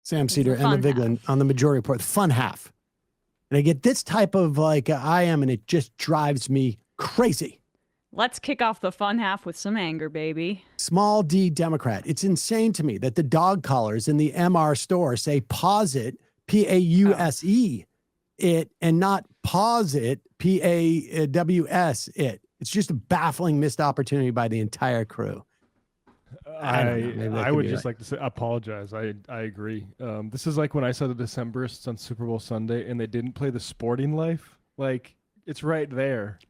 Sam This is Seder the and the fun Vigeland half. on the majority report, the fun half. And I get this type of I am, and it just drives me crazy. Let's kick off the fun half with some anger, baby. Small D Democrat. It's insane to me that the dog collars in the MR store say pause it, Pause it, and not pause it, PAWS it. It's just a baffling missed opportunity by the entire crew. I don't know. Maybe that I could would be just right. like to say apologize. I agree. This is like when I saw the Decemberists on Super Bowl Sunday and they didn't play the Sporting Life. Like it's right there.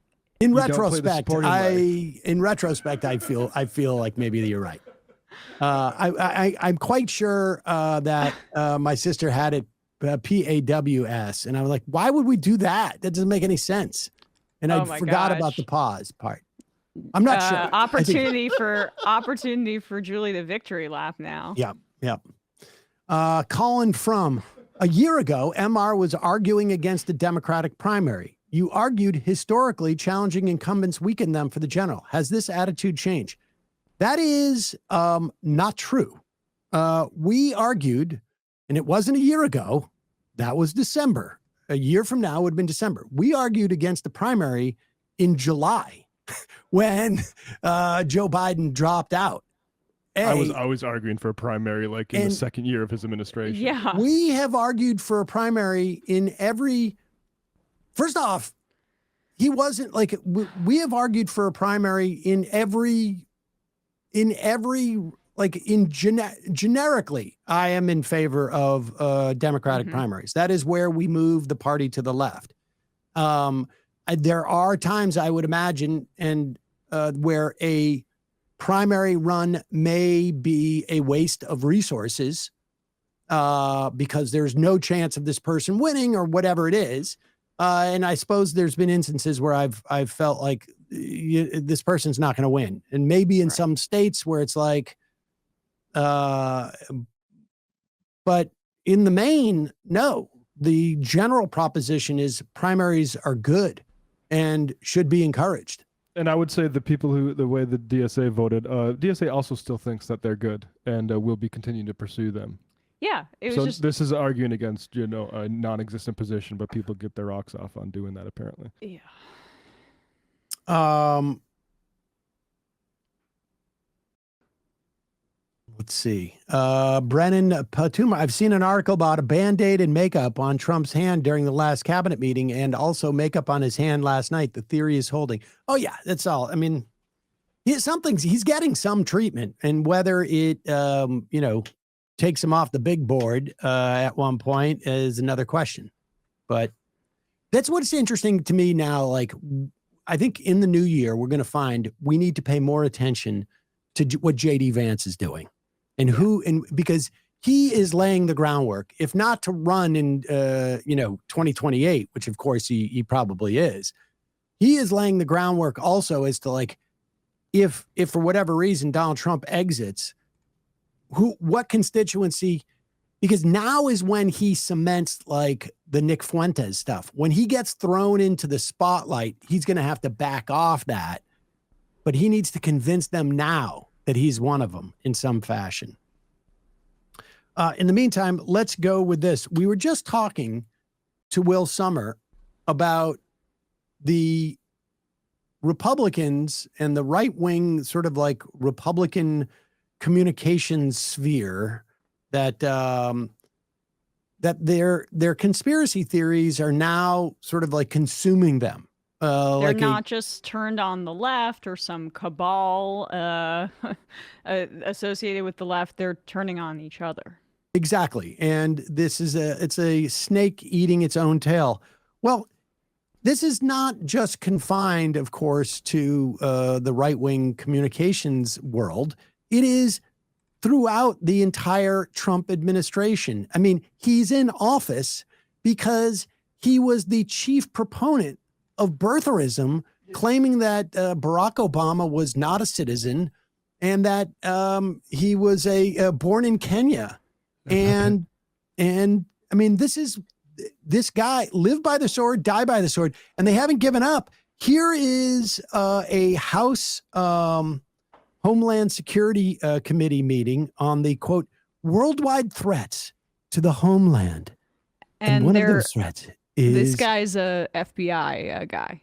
In You don't play the retrospect, Sporting Life. I feel like maybe you're right. I'm quite sure that my sister had it PAWS, and I was like, why would we do that? That doesn't make any sense. And Oh I my forgot about gosh. the pause part. I'm not sure. I think- Opportunity for Julie the victory lap now. Yep. Colin from a year ago, MR was arguing against the Democratic primary. You argued historically challenging incumbents weakened them for the general. Has this attitude changed? That is not true. We argued, and it wasn't a year ago. That was December. A year from now would have been December. We argued against the primary in July when Joe Biden dropped out. I was always arguing for a primary, like in the second year of his administration. Yeah. We have argued for a primary in every. First off, he wasn't like we have argued for a primary in every like generically. I am in favor of Democratic primaries. That is where we move the party to the left. There are times I would imagine and where a primary run may be a waste of resources because there's no chance of this person winning or whatever it is. And I suppose there's been instances where I've felt like this person's not going to win. And maybe in some states where it's like, but in the main, no. The general proposition is primaries are good and should be encouraged. And I would say the people the way the DSA voted, DSA also still thinks that they're good and will be continuing to pursue them. Yeah, it was This is arguing against, a non-existent position, but people get their rocks off on doing that apparently. Yeah. Let's see. Brennan Patuma. I've seen an article about a Band-Aid and makeup on Trump's hand during the last cabinet meeting and also makeup on his hand last night. The theory is holding. Oh yeah, that's all. I mean, he's getting some treatment, and whether it, takes him off the big board at one point is another question. But that's what's interesting to me now. Like, I think in the new year, we're going to find we need to pay more attention to what JD Vance is doing and because he is laying the groundwork, if not to run in, 2028, which of course he probably is. He is laying the groundwork also as to like, if for whatever reason Donald Trump exits, what constituency, because now is when he cements like the Nick Fuentes stuff. When he gets thrown into the spotlight, he's going to have to back off that, but he needs to convince them now that he's one of them in some fashion. In the meantime, let's go with this. We were just talking to Will Sommer about the Republicans and the right-wing sort of like Republican communications sphere that their conspiracy theories are now sort of like consuming them. They're not just turned on the left or some cabal associated with the left. They're turning on each other. Exactly. And it's a snake eating its own tail. Well, this is not just confined, of course, to the right-wing communications world. It is throughout the entire Trump administration. I mean, he's in office because he was the chief proponent of birtherism, claiming that Barack Obama was not a citizen and that he was born in Kenya. And I mean, this guy lived by the sword, die by the sword, and they haven't given up. Here is a House Homeland Security Committee meeting on the, quote, worldwide threats to the homeland. And one of those threats is this guy's a FBI guy.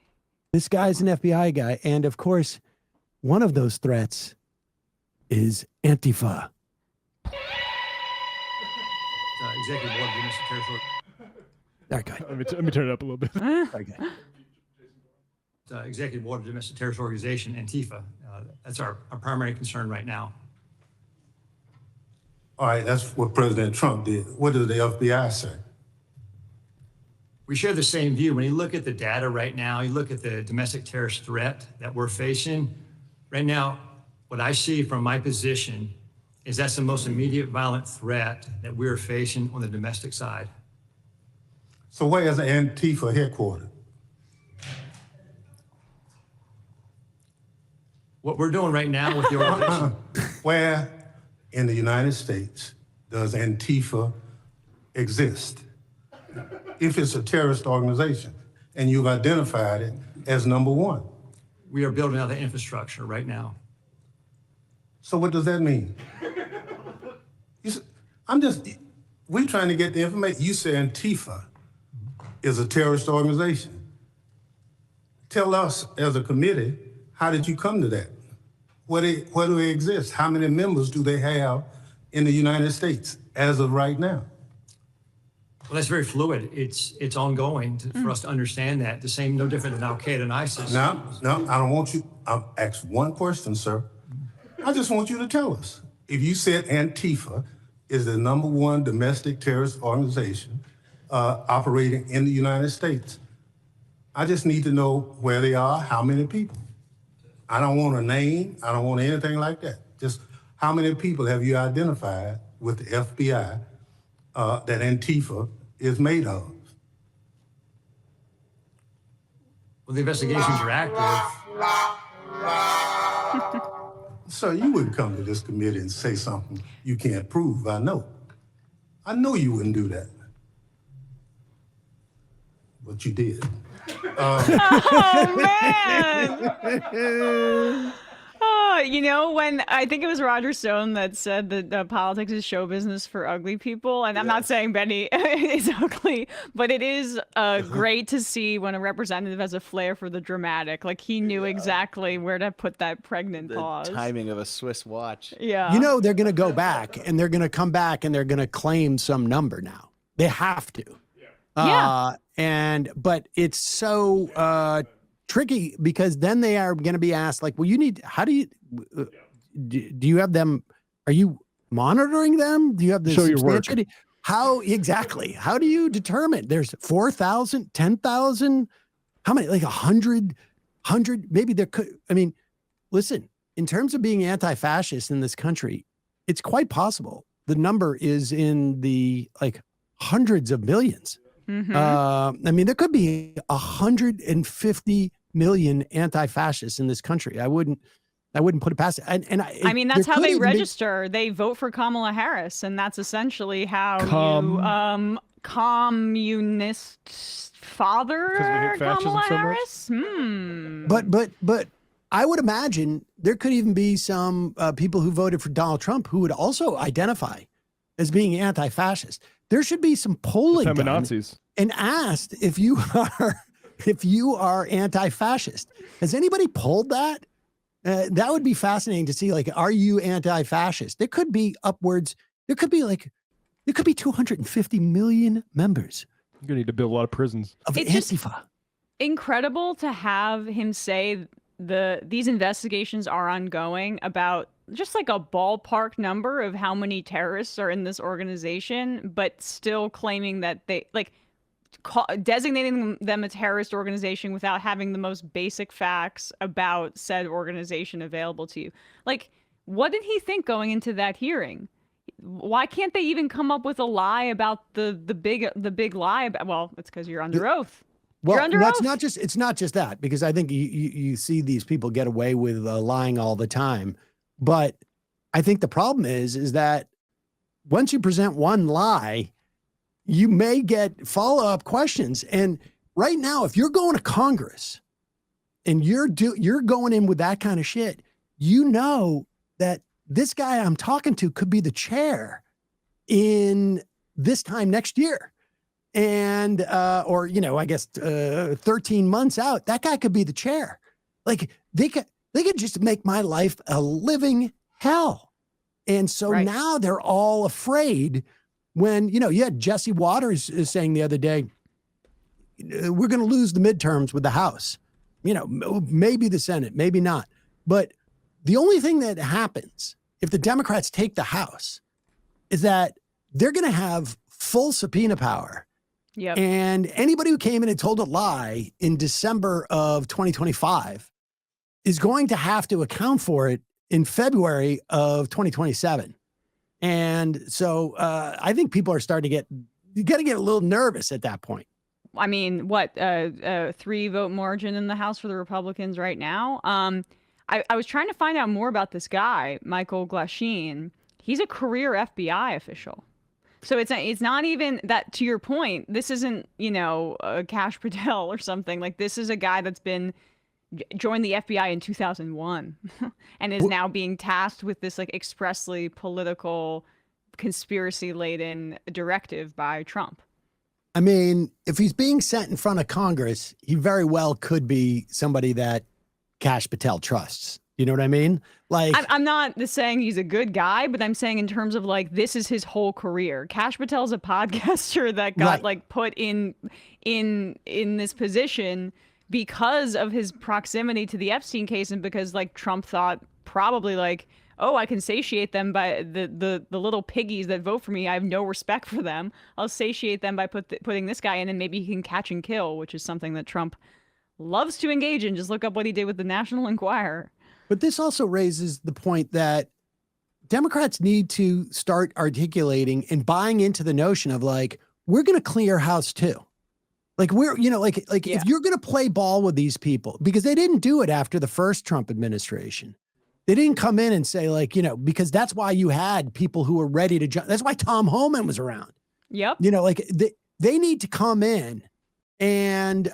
This guy's an FBI guy. And of course, one of those threats is Antifa. Executive Board of Domestic Territory. Okay. Let me turn it up a little bit. Okay. Executive Board of Domestic Terrorist Organization, Antifa. That's our primary concern right now. All right, that's what President Trump did. What does the FBI say? We share the same view. When you look at the data right now, you look at the domestic terrorist threat that we're facing. Right now, what I see from my position is that's the most immediate violent threat that we're facing on the domestic side. So where is Antifa headquartered? What we're doing right now with the organization. Where in the United States does Antifa exist? If it's a terrorist organization and you've identified it as number one. We are building out the infrastructure right now. So what does that mean? We're trying to get the information. You say Antifa is a terrorist organization. Tell us as a committee, how did you come to that? Where do they exist? How many members do they have in the United States as of right now? Well, that's very fluid. It's ongoing for us to understand that. The same, no different than Al-Qaeda and ISIS. No, I don't want you. I'll ask one question, sir. I just want you to tell us. If you said Antifa is the number one domestic terrorist organization operating in the United States, I just need to know where they are, how many people. I don't want a name. I don't want anything like that. Just how many people have you identified with the FBI that Antifa is made of? Well, the investigations are active. Sir, you wouldn't come to this committee and say something you can't prove, I know. I know you wouldn't do that. But you did. Oh, man. Oh, you know, when I think it was Roger Stone that said that politics is show business for ugly people. And I'm not saying Benny is ugly, but it is great to see when a representative has a flair for the dramatic. Like he knew exactly where to put that pregnant pause. Timing of a Swiss watch. Yeah. You know, they're going to go back and they're going to come back and they're going to claim some number now. They have to. Yeah. But it's so tricky because then they are going to be asked like, well, how do you, do you have them? Are you monitoring them? Do you have the Show your work. How exactly? How do you determine? There's 4,000, 10,000, how many, like 100, maybe there could, I mean, listen, in terms of being anti-fascist in this country, it's quite possible. The number is in the like hundreds of millions. Mm-hmm. I mean, there could be 150 million anti-fascists in this country. I wouldn't put it past it. I mean, that's how they register. They vote for Kamala Harris, and that's essentially how you communist father Kamala Harris. But I would imagine there could even be some people who voted for Donald Trump who would also identify as being anti-fascist. There should be some polling done and asked if you are anti-fascist. Has anybody polled that? That would be fascinating to see. Like, are you anti-fascist? There could be upwards. There could be 250 million members. You're gonna need to build a lot of prisons. Of It's just Antifa. incredible to have him say these investigations are ongoing about just like a ballpark number of how many terrorists are in this organization, but still claiming that they designating them a terrorist organization without having the most basic facts about said organization available to you. Like, what did he think going into that hearing? Why can't they even come up with a lie about the big lie about, well, it's because you're under oath. Well, You're under oath. it's not just that, because I think you see these people get away with lying all the time. But I think the problem is that once you present one lie, you may get follow-up questions. And right now, if you're going to Congress and you're going in with that kind of shit, you know that this guy I'm talking to could be the chair in this time next year. And, or, I guess 13 months out, that guy could be the chair. Like they could just make my life a living hell. And so now they're all afraid when, you had Jesse Waters saying the other day, we're going to lose the midterms with the House, maybe the Senate, maybe not. But the only thing that happens if the Democrats take the House is that they're going to have full subpoena power. Yep. And anybody who came in and told a lie in December of 2025 is going to have to account for it in February of 2027. And so I think people are starting you got to get a little nervous at that point. I mean, what, 3-vote margin in the House for the Republicans right now? I was trying to find out more about this guy, Michael Glasheen. He's a career FBI official. So it's not even that, to your point, this isn't, Kash Patel or something. Like, this is a guy that's joined the FBI in 2001 and is now being tasked with this like expressly political conspiracy-laden directive by Trump. I mean, if he's being sent in front of Congress, he very well could be somebody that Kash Patel trusts. You know what I mean? Like, I'm not saying he's a good guy, but I'm saying in terms of like, this is his whole career. Kash Patel's a podcaster that got like put in this position because of his proximity to the Epstein case, and because like Trump thought probably like, oh, I can satiate them by the little piggies that vote for me. I have no respect for them. I'll satiate them by putting this guy in, and maybe he can catch and kill, which is something that Trump loves to engage in. Just look up what he did with the National Enquirer. But this also raises the point that Democrats need to start articulating and buying into the notion of like, we're going to clear house too. Like if you're going to play ball with these people, because they didn't do it after the first Trump administration. They didn't come in and say like, because that's why you had people who were ready to jump. That's why Tom Homan was around. Yep. They need to come in and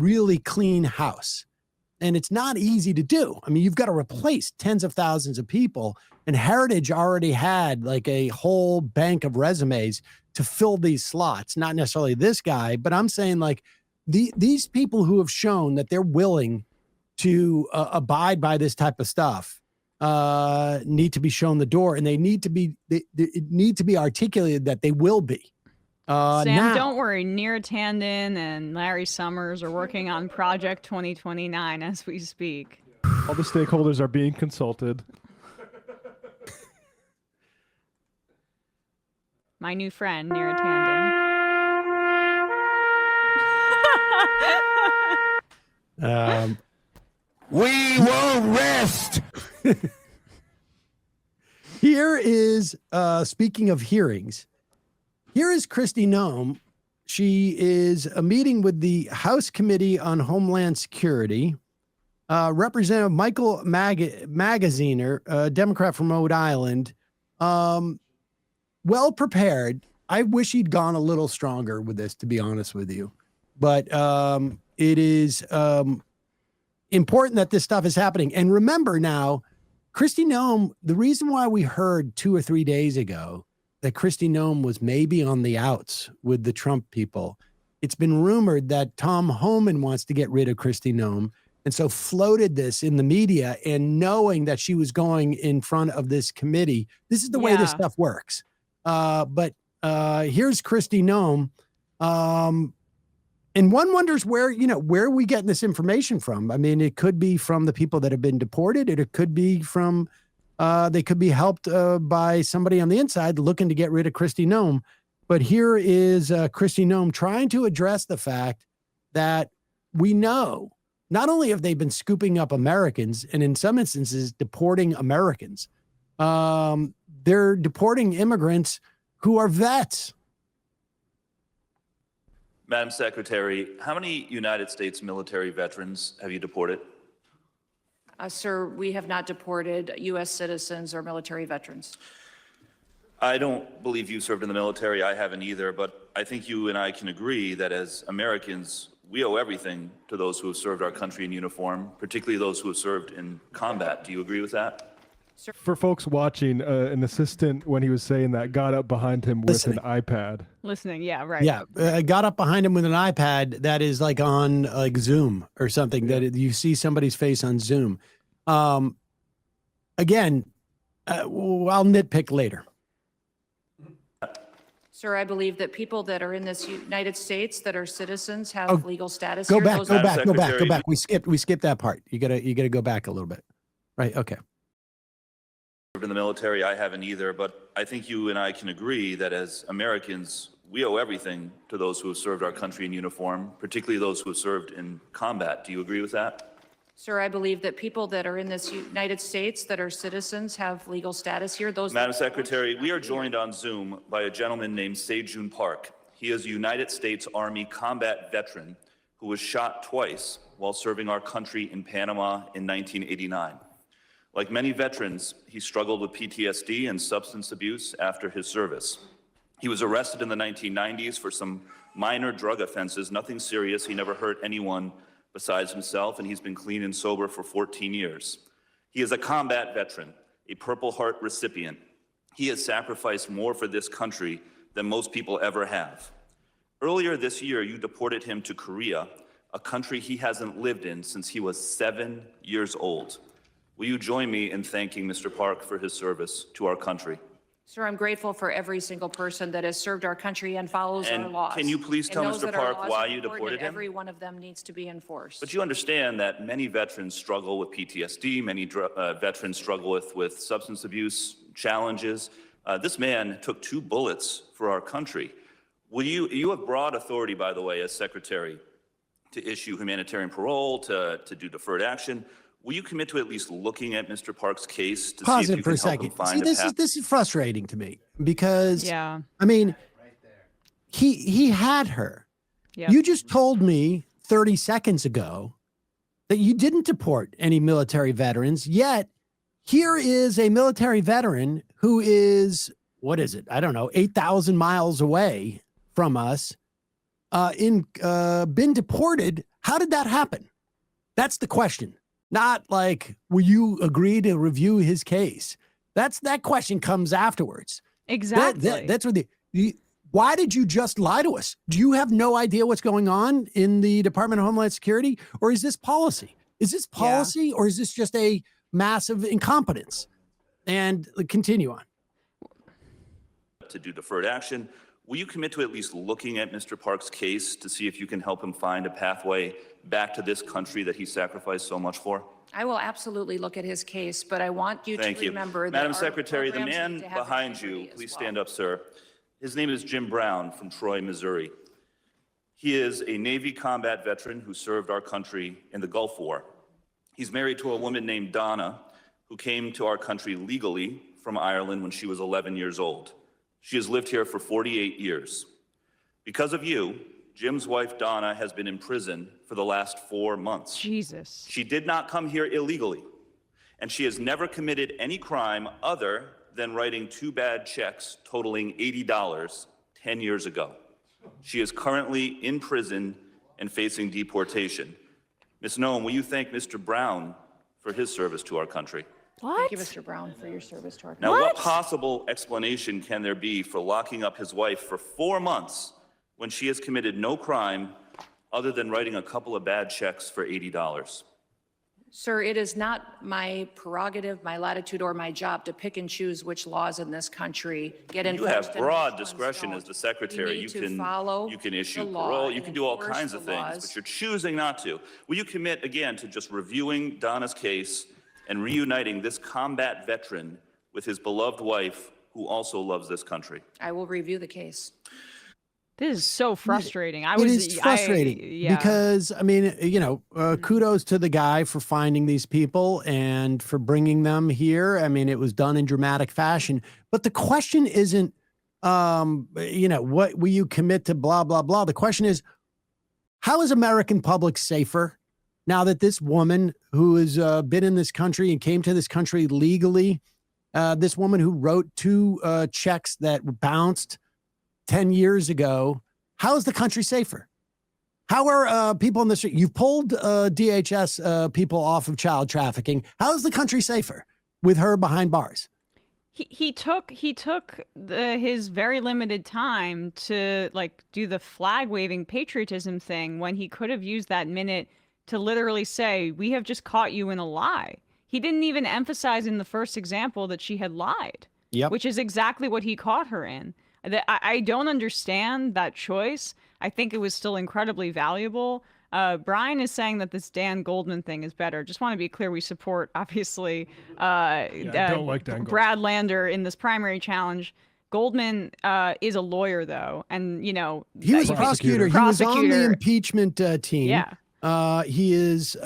really clean house. And it's not easy to do. I mean, you've got to replace tens of thousands of people, and Heritage already had like a whole bank of resumes to fill these slots. Not necessarily this guy, but I'm saying like these people who have shown that they're willing to abide by this type of stuff need to be shown the door, and it need to be articulated that they will be. Sam, don't worry. Neera Tanden and Larry Summers are working on Project 2029 as we speak. All the stakeholders are being consulted. My new friend, Neera Tanden. We won't rest. Here is, speaking of hearings, here is Kristi Noem. She is a meeting with the House Committee on Homeland Security. Representative Michael Magaziner, a Democrat from Rhode Island, well prepared. I wish he'd gone a little stronger with this, to be honest with you. But it is important that this stuff is happening. And remember now, Kristi Noem, the reason why we heard 2 or 3 days ago that Kristi Noem was maybe on the outs with the Trump people, it's been rumored that Tom Homan wants to get rid of Kristi Noem, and so floated this in the media, and knowing that she was going in front of this committee. This is the way this stuff works. But here's Kristi Noem. And one wonders where are we getting this information from? I mean, it could be from the people that have been deported. It could be from, they could be helped by somebody on the inside looking to get rid of Kristi Noem. But here is Kristi Noem trying to address the fact that we know not only have they been scooping up Americans and in some instances deporting Americans, they're deporting immigrants who are vets. Madam Secretary, how many United States military veterans have you deported? Sir, we have not deported U.S. citizens or military veterans. I don't believe you served in the military. I haven't either, but I think you and I can agree that as Americans, we owe everything to those who have served our country in uniform, particularly those who have served in combat. Do you agree with that? For folks watching, an assistant, when he was saying that, got up behind him with Listening. an iPad. Listening. Yeah, right. Yeah, got up behind him with an iPad that is like on like Zoom or something, that you see somebody's face on Zoom. Again, I'll nitpick later. Sir, I believe that people that are in this United States that are citizens have legal status Go here. back, Those go are- back, go back, go Secretary. back. We skipped that part. You gotta go back a little bit. Right. Okay. In the military, I haven't either, but I think you and I can agree that as Americans, we owe everything to those who have served our country in uniform, particularly those who have served in combat. Do you agree with that? Sir, I believe that people that are in this United States that are citizens have legal status here. Those Madam Secretary, we are joined on Zoom by a gentleman named Sejun Park. He is a United States Army combat veteran who was shot twice while serving our country in Panama in 1989. Like many veterans, he struggled with PTSD and substance abuse after his service. He was arrested in the 1990s for some minor drug offenses, nothing serious. He never hurt anyone besides himself, and he's been clean and sober for 14 years. He is a combat veteran, a Purple Heart recipient. He has sacrificed more for this country than most people ever have. Earlier this year, you deported him to Korea, a country he hasn't lived in since he was 7 years old. Will you join me in thanking Mr. Park for his service to our country? Sir, I'm grateful for every single person that has served our country and follows our And laws. can you please and tell knows Mr. that our Park laws why are you important deported and him? Every one of them needs to be enforced. But you understand that many veterans struggle with PTSD, many veterans struggle with substance abuse challenges. This man took 2 bullets for our country. Will you have broad authority, by the way, as Secretary, to issue humanitarian parole, to do deferred action. Will you commit to at least looking at Mr. Park's case to Pause see if it you for a can help him second. find See, a path? this is frustrating to me because Yeah. I mean, he had her. Yeah. You just told me 30 seconds ago that you didn't deport any military veterans, yet here is a military veteran who is, what is it? I don't know, 8,000 miles away from us, been deported. How did that happen? That's the question. Not like, will you agree to review his case? That question comes afterwards. Exactly. That's what why did you just lie to us? Do you have no idea what's going on in the Department of Homeland Security? Or is this policy? Is this policy or is this just a massive incompetence? And continue on. To do deferred action. Will you commit to at least looking at Mr. Park's case to see if you can help him find a pathway back to this country that he sacrificed so much for? I will absolutely look at his case, but I want you Thank to you. remember that Madam our Secretary, the programs man need to have behind you, integrity as please well. stand up, sir. His name is Jim Brown from Troy, Missouri. He is a Navy combat veteran who served our country in the Gulf War. He's married to a woman named Donna, who came to our country legally from Ireland when she was 11 years old. She has lived here for 48 years. Because of you, Jim's wife, Donna, has been in prison for the last 4 months. Jesus. She did not come here illegally, and she has never committed any crime other than writing 2 bad checks totaling $80 10 years ago. She is currently in prison and facing deportation. Ms. Noem, will you thank Mr. Brown for his service to our country? What? Thank you, Mr. Brown, for your service to our Now, country. what possible explanation can there be for locking up his wife for 4 months when she has committed no crime other than writing a couple of bad checks for $80? Sir, it is not my prerogative, my latitude, or my job to pick and choose which laws in this country get enforced. You have and broad which ones discretion don't. as the secretary. We need to follow You can the issue law parole, you and can do all enforce kinds the of things, laws. but you're choosing not to. Will you commit again to just reviewing Donna's case and reuniting this combat veteran with his beloved wife who also loves this country? I will review the case. This is so frustrating. It is frustrating because, I mean, kudos to the guy for finding these people and for bringing them here. I mean, it was done in dramatic fashion. But the question isn't, what will you commit to blah, blah, blah. The question is, how is American public safer now that this woman who has been in this country and came to this country legally, this woman who wrote 2 checks that bounced 10 years ago, how is the country safer? How are people in the street? You've pulled DHS people off of child trafficking. How is the country safer? with her behind bars. He took his very limited time to like do the flag waving patriotism thing when he could have used that minute to literally say, we have just caught you in a lie. He didn't even emphasize in the first example that she had lied, which is exactly what he caught her in. I don't understand that choice. I think it was still incredibly valuable. Brian is saying that this Dan Goldman thing is better. Just want to be clear, we support, obviously, I don't like Dan Brad Lander in this primary challenge. Goldman is a lawyer, though, and, you know... He was a prosecutor. He was on the impeachment team. Yeah. He is,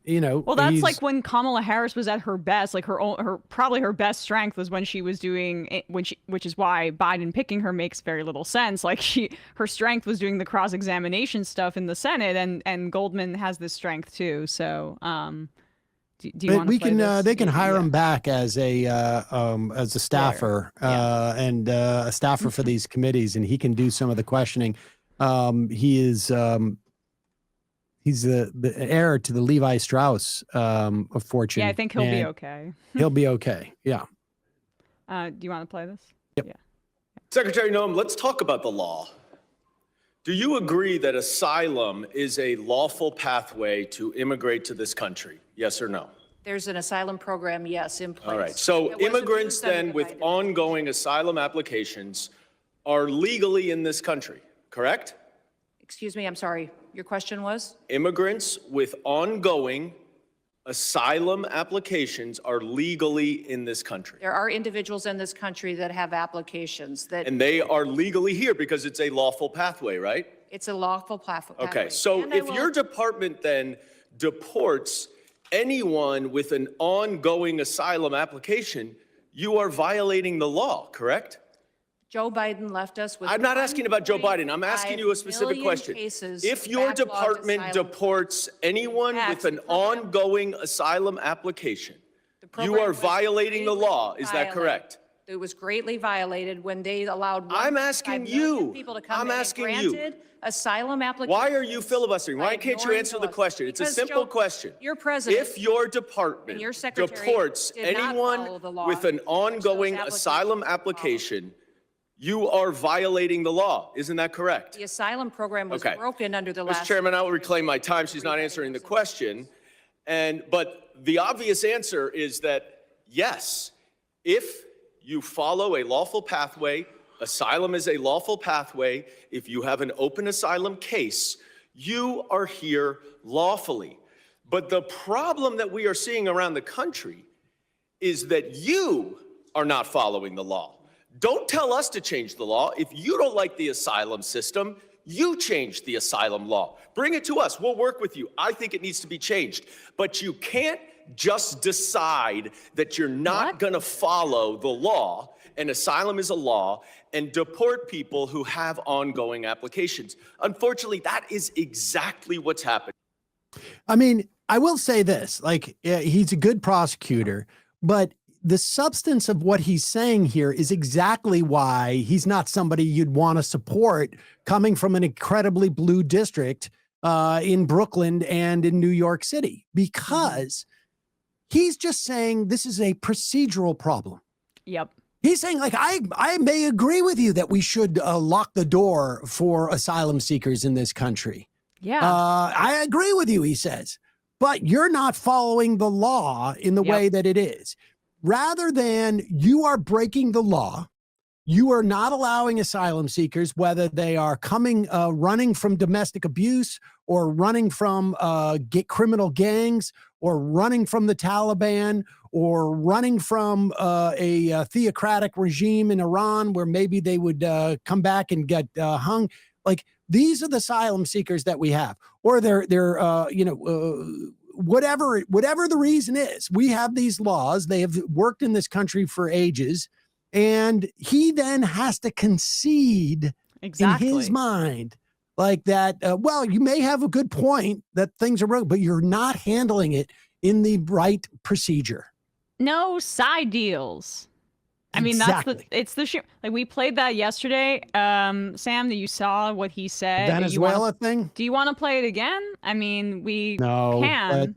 you know... Well, that's like when Kamala Harris was at her best. Like probably her best strength was when she was doing which is why Biden picking her makes very little sense. Like her strength was doing the cross-examination stuff in the Senate, and Goldman has this strength too. So, do you want to play this? They can hire him back as a staffer, and a staffer for these committees, and he can do some of the questioning. He is. He's the heir to the Levi Strauss of fortune. Yeah, I think he'll be okay. He'll be okay. Yeah. Do you want to play this? Yep. Yeah. Secretary Noem, let's talk about the law. Do you agree that asylum is a lawful pathway to immigrate to this country? Yes or no? There's an asylum program, yes, in place. All right. So It wasn't immigrants used under then the with Biden ongoing asylum applications are legally in this country, correct? Excuse me, I'm sorry. Your question was? Immigrants with ongoing asylum applications are legally in this country. There are individuals in this country that have applications that... And they are legally here because it's a lawful pathway, right? It's a lawful pathway. Okay, so And I if will- your department then deports anyone with an ongoing asylum application, you are violating the law, correct? Joe Biden left us with... I'm not asking about Joe Biden. I'm asking you a 1.5 specific million question. cases If your backlogged department asylum. deports anyone with an ongoing asylum application, The you program are was violating the greatly law. Is that violated. correct? It was greatly violated when they allowed I'm 1.5 asking million you. people to come I'm in and asking you. granted asylum applications. Why are you filibustering? Why by can't you ignoring answer the laws. question? It's a Because, simple Joe, question. Your president If your department and your secretary deports did not anyone follow the law, with an which those ongoing applications asylum were followed. application, you are violating the law. Isn't that correct? The asylum program was Okay. broken under the Mr. last... Chairman, I will reclaim my time. She's not answering the question. But the obvious answer is that, yes, if you follow a lawful pathway, asylum is a lawful pathway. If you have an open asylum case, you are here lawfully. But the problem that we are seeing around the country is that you are not following the law. Don't tell us to change the law. If you don't like the asylum system, you change the asylum law. Bring it to us. We'll work with you. I think it needs to be changed. But you can't just decide that you're not going to follow the law, and asylum is a law, and deport people who have ongoing applications. Unfortunately, that is exactly what's happening. I mean, I will say this, like, he's a good prosecutor, but the substance of what he's saying here is exactly why he's not somebody you'd want to support coming from an incredibly blue district in Brooklyn and in New York City, because he's just saying this is a procedural problem. Yep. He's saying, like, I may agree with you that we should lock the door for asylum seekers in this country. Yeah. I agree with you, he says, but you're not following the law in the way that it is. Rather than you are breaking the law, you are not allowing asylum seekers, whether they are coming, running from domestic abuse or running from criminal gangs or running from the Taliban or running from a theocratic regime in Iran where maybe they would come back and get hung. Like, these are the asylum seekers that we have, or they're whatever the reason is. We have these laws. They have worked in this country for ages, and he then has to concede in his mind like that. Well, you may have a good point that things are wrong, but you're not handling it in the right procedure. No side deals. I mean, it's the Schumer. Like, we played that yesterday. Sam, that you saw what he said. Venezuela thing. Do you want to play it again? I mean, we No, can.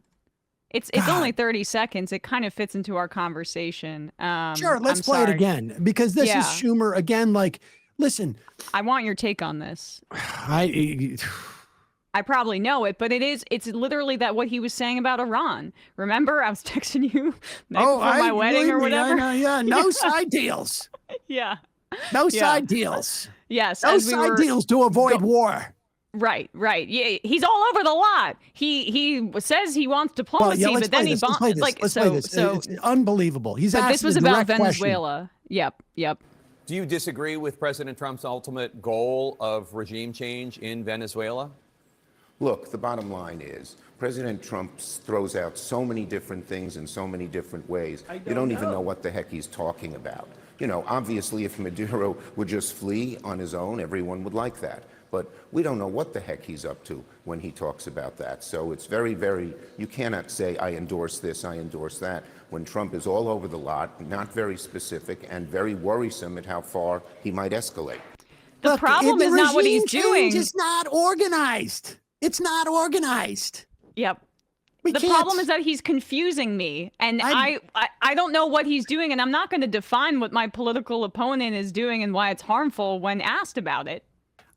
It's only 30 seconds. It kind of fits into our conversation. Sure, let's I'm play it sorry. again because this Yeah. is Schumer again. Like, listen, I want your take on this. I probably know it, but it's literally that what he was saying about Iran. Remember, I was texting you night before my wedding believe or me, whatever. I know, yeah, no side deals. Yeah. No Yeah. side deals. Yes. No as we side were- deals to avoid war. Right. Yeah, he's all over the lot. He says he wants Well, diplomacy, yeah, let's but then play he this. Let's play this. like Let's so play this. so. It's unbelievable. He's But asked this was a about direct question. Venezuela. Yep. Do you disagree with President Trump's ultimate goal of regime change in Venezuela? Look, the bottom line is President Trump throws out so many different things in so many different ways. You don't even know what the heck he's talking about. You know, obviously, if Maduro would just flee on his own, everyone would like that. But we don't know what the heck he's up to when he talks about that. So it's very, very, you cannot say, I endorse this, I endorse that, when Trump is all over the lot, not very specific, and very worrisome at how far he might escalate. The Look, problem the is not what he's regime doing. change is not organized. It's not organized. Yep. We The can't- problem is that he's confusing me, and I don't know what he's doing, and I'm not going to define what my political opponent is doing and why it's harmful when asked about it.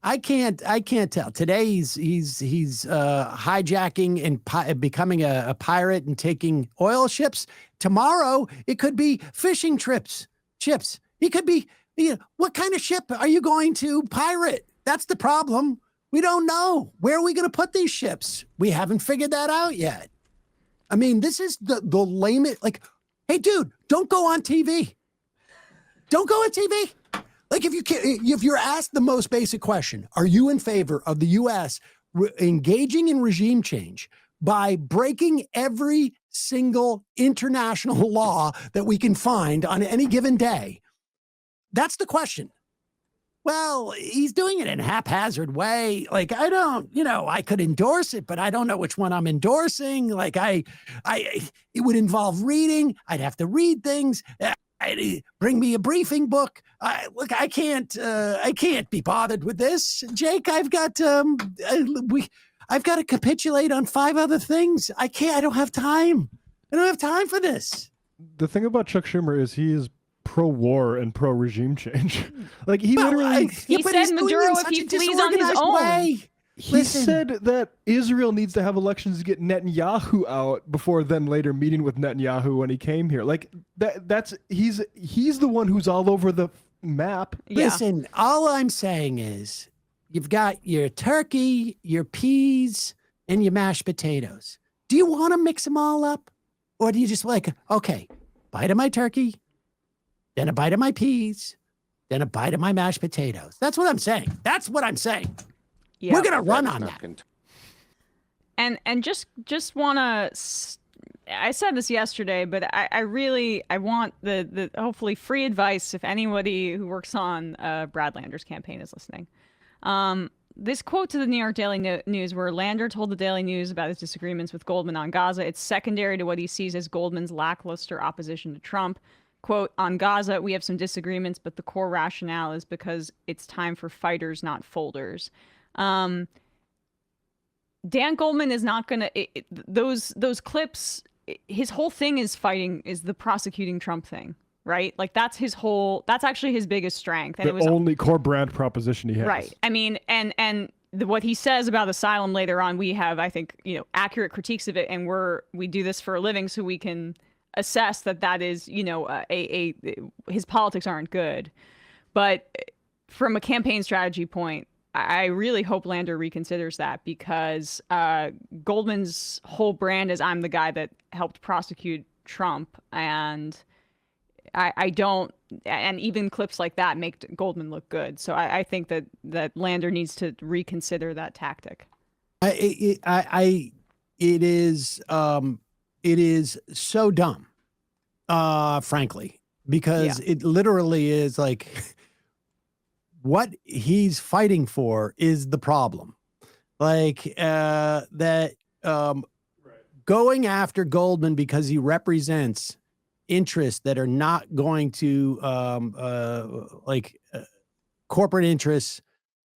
I can't tell. Today he's hijacking and becoming a pirate and taking oil ships. Tomorrow it could be fishing chips. He could be, what kind of ship are you going to pirate? That's the problem. We don't know. Where are we going to put these ships? We haven't figured that out yet. I mean, this is the lamest, like, hey, dude, don't go on TV. Don't go on TV. Like, if you're asked the most basic question, are you in favor of the U.S. engaging in regime change by breaking every single international law that we can find on any given day? That's the question. Well, he's doing it in a haphazard way. Like, I don't, I could endorse it, but I don't know which one I'm endorsing. Like, it would involve reading. I'd have to read things. Bring me a briefing book. Look, I can't be bothered with this, Jake. I've got to capitulate on 5 other things. I don't have time. I don't have time for this. The thing about Chuck Schumer is he is pro-war and pro-regime change. Like he literally He said Maduro if he flees on his own. He said that Israel needs to have elections to get Netanyahu out before then later meeting with Netanyahu when he came here. Like he's the one who's all over the map. Yeah. Listen, all I'm saying is you've got your turkey, your peas, and your mashed potatoes. Do you want to mix them all up? Or do you just like, okay, bite of my turkey, then a bite of my peas, then a bite of my mashed potatoes? That's what I'm saying. That's what I'm saying. Yeah. We're going to run on that. And just want to, I said this yesterday, but I want the hopefully free advice if anybody who works on Brad Lander's campaign is listening. This quote to the New York Daily News where Lander told the Daily News about his disagreements with Goldman on Gaza. It's secondary to what he sees as Goldman's lackluster opposition to Trump. Quote, on Gaza, we have some disagreements, but the core rationale is because it's time for fighters, not folders. Dan Goldman is not going to, those clips, his whole thing is the prosecuting Trump thing, right? Like that's actually his biggest strength. And The only core brand proposition he has. Right. I mean, and what he says about asylum later on, we have, I think, accurate critiques of it. And we do this for a living so we can assess that is, his politics aren't good. But from a campaign strategy point, I really hope Lander reconsiders that because Goldman's whole brand is I'm the guy that helped prosecute Trump. And I don't, and even clips like that make Goldman look good. So I think that Lander needs to reconsider that tactic. It is so dumb, frankly, because it literally is like what he's fighting for is the problem. Like going after Goldman because he represents interests that are not going to corporate interests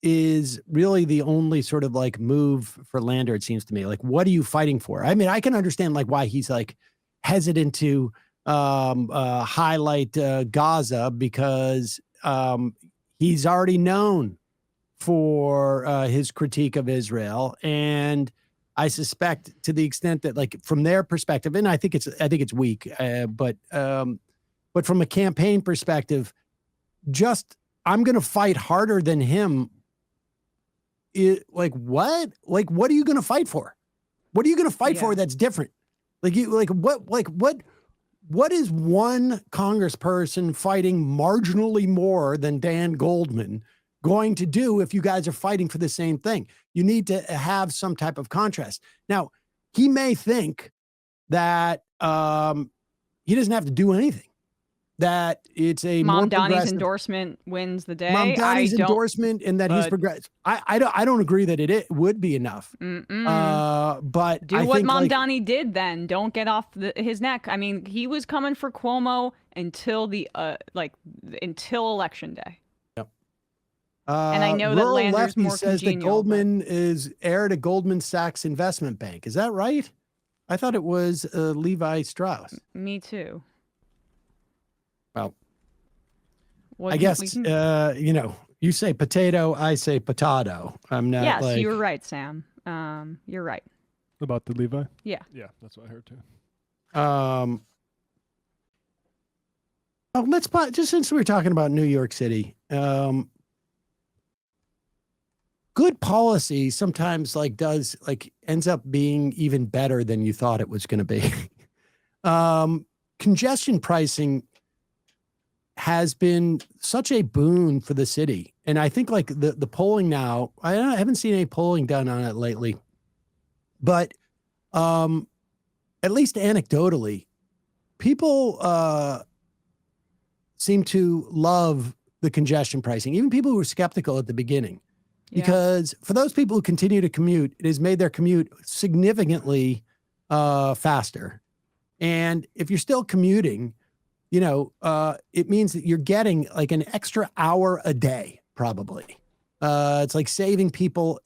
is really the only sort of like move for Lander, it seems to me. Like, what are you fighting for? I mean, I can understand like why he's like hesitant to highlight Gaza, because he's already known for his critique of Israel. And I suspect, to the extent that, like, from their perspective, and I think it's weak, but from a campaign perspective, just, I'm going to fight harder than him. Like, what? Like, what are you going to fight for? What are you going to fight for that's different? What is one congressperson fighting marginally more than Dan Goldman going to do if you guys are fighting for the same thing? You need to have some type of contrast. Now, he may think that he doesn't have to do anything, that it's a Mom Donnie's endorsement wins the day. Mom Donnie's endorsement, and that he's progressive. I don't agree that it would be enough. But do what Mom Donnie did then. Don't get off his neck. I mean, he was coming for Cuomo until until election day. Yep. And I know that Lander's more says congenial, that Goldman is heir to Goldman Sachs Investment Bank. Is that right? I thought it was Levi Strauss. Me too. Well, I guess, you say potato, I say potato. I'm not Yes, you were right, Sam. You're right. About the Levi? Yeah. Yeah, that's what I heard too. Let's just, since we're talking about New York City, good policy sometimes ends up being even better than you thought it was going to be. Congestion pricing has been such a boon for the city. And I think like the polling now, I haven't seen any polling done on it lately, but at least anecdotally, people seem to love the congestion pricing, even people who were skeptical at the beginning, because for those people who continue to commute, it has made their commute significantly faster. And if you're still commuting, it means that you're getting like an extra hour a day, probably. It's like saving people,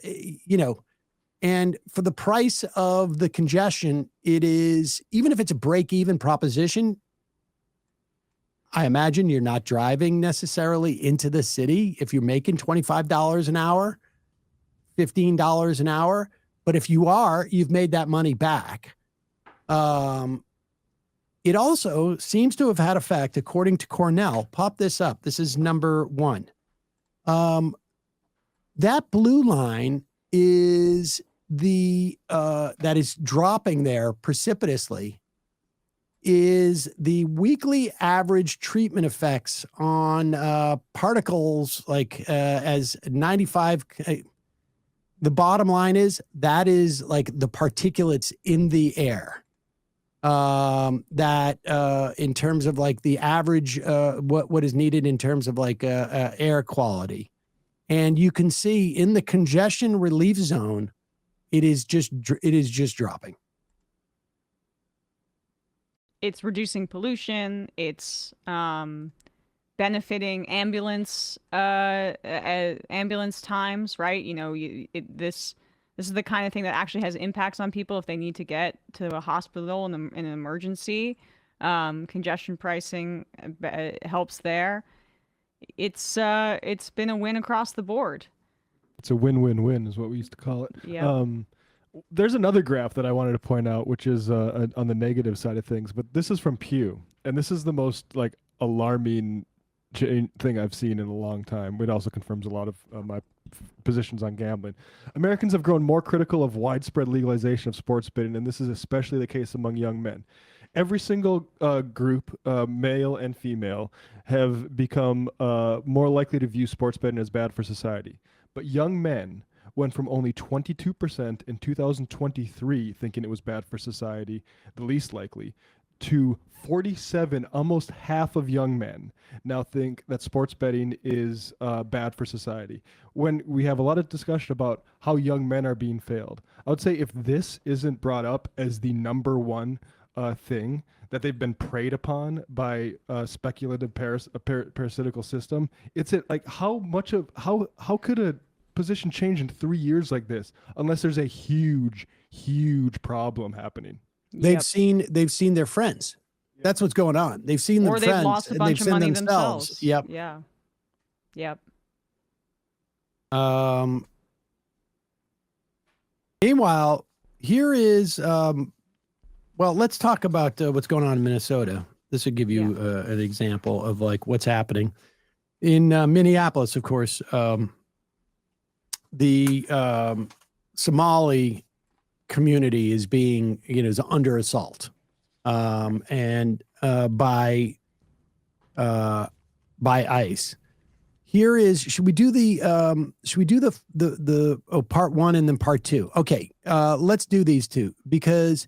and for the price of the congestion, it is, even if it's a break-even proposition, I imagine you're not driving necessarily into the city if you're making $25 an hour, $15 an hour. But if you are, you've made that money back. It also seems to have had effect, according to Cornell. Pop this up. This is number one. That blue line is that is dropping there precipitously, is the weekly average treatment effects on particles as 95. The bottom line is that is like the particulates in the air. That in terms of like the average, what is needed in terms of like air quality. And you can see in the congestion relief zone, it is just dropping. It's reducing pollution. It's benefiting ambulance times, right? This is the kind of thing that actually has impacts on people if they need to get to a hospital in an emergency. Congestion pricing helps there. It's been a win across the board. It's a win-win-win is what we used to call it. Yeah. There's another graph that I wanted to point out, which is on the negative side of things, but this is from Pew, and this is the most like alarming thing I've seen in a long time. It also confirms a lot of my positions on gambling. Americans have grown more critical of widespread legalization of sports betting, and this is especially the case among young men. Every single group, male and female, have become more likely to view sports betting as bad for society. But young men went from only 22% in 2023 thinking it was bad for society, the least likely, to 47, almost half of young men now think that sports betting is bad for society. When we have a lot of discussion about how young men are being failed, I would say if this isn't brought up as the number one thing that they've been preyed upon by speculative parasitical system, it's like how could a position change in 3 years like this unless there's a huge problem happening. They've seen their friends. That's what's going on. They've seen them Or they've friends. lost a and bunch they've of seen money themselves. themselves. Yep. Yeah. Yep. Meanwhile, here is well, let's talk about what's going on in Minnesota. This would give you an example of like what's happening in Minneapolis. Of course, the Somali community is being, is under assault, and by ICE. Here is, should we do the part one and then part two? Okay, let's do these two because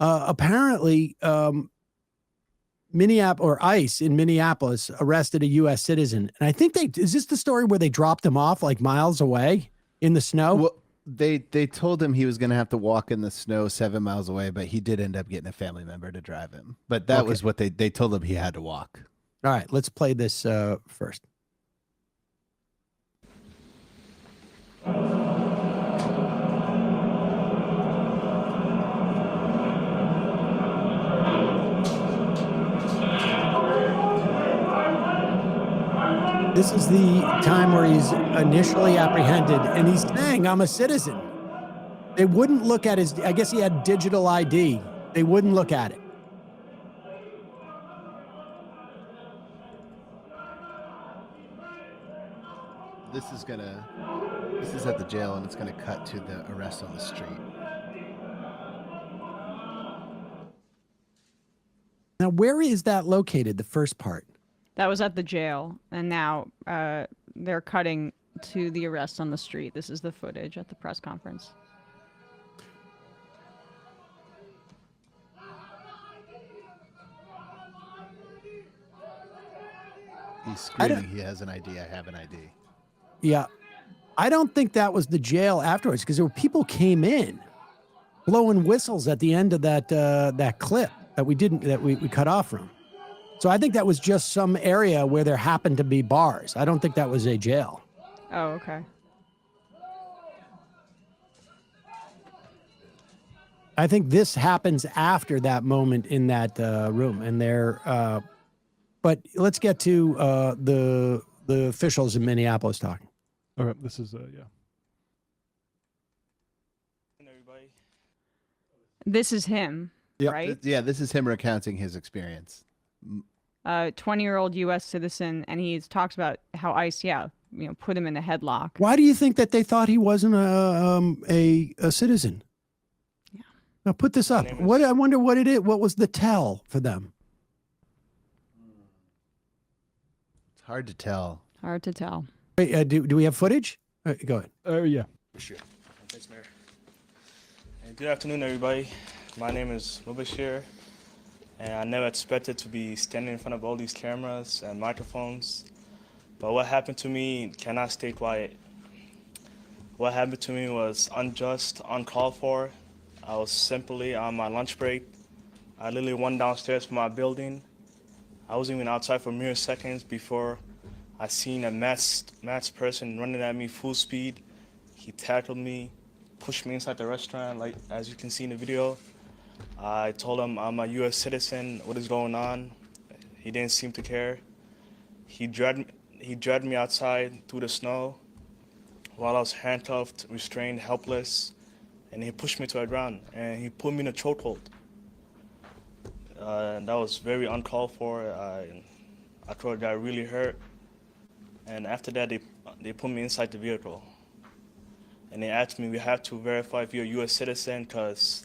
apparently ICE in Minneapolis arrested a U.S. citizen, and I think is this the story where they dropped him off like miles away in the snow? Well, they told him he was going to have to walk in the snow 7 miles away, but he did end up getting a family member to drive him. But that was what they told him he had to walk. All right, let's play this first. This is the time where he's initially apprehended, and he's saying, I'm a citizen. They wouldn't look at his, I guess he had digital ID. They wouldn't look at it. This is at the jail, and it's going to cut to the arrest on the street. Now, where is that located, the first part? That was at the jail, and now they're cutting to the arrest on the street. This is the footage at the press conference. He's screaming, he has an ID, I have an ID. Yeah. I don't think that was the jail afterwards because there were people came in blowing whistles at the end of that clip that we cut off from. So I think that was just some area where there happened to be bars. I don't think that was a jail. Oh, okay. I think this happens after that moment in that room, and but let's get to the officials in Minneapolis talking. All right, this is This is him, right? Yeah, this is him recounting his experience. 20-year-old U.S. citizen, and he talks about how ICE, put him in a headlock. Why do you think that they thought he wasn't a citizen? Yeah. Now put this up. I wonder what it is. What was the tell for them? It's hard to tell. Hard to tell. Wait, do we have footage? Go ahead. Oh, yeah. Sure. Thanks, Mayor. And good afternoon, everybody. My name is Mubashir, and I never expected to be standing in front of all these cameras and microphones. But what happened to me cannot stay quiet. What happened to me was unjust, uncalled for. I was simply on my lunch break. I literally went downstairs from my building. I wasn't even outside for mere seconds before I seen a masked person running at me full speed. He tackled me, pushed me inside the restaurant, like as you can see in the video. I told him I'm a U.S. citizen, what is going on? He didn't seem to care. He dragged me outside through the snow while I was handcuffed, restrained, helpless, and he pushed me to the ground, and he put me in a chokehold. That was very uncalled for. I thought I got really hurt. And after that, they put me inside the vehicle. And they asked me, we have to verify if you're a U.S. citizen because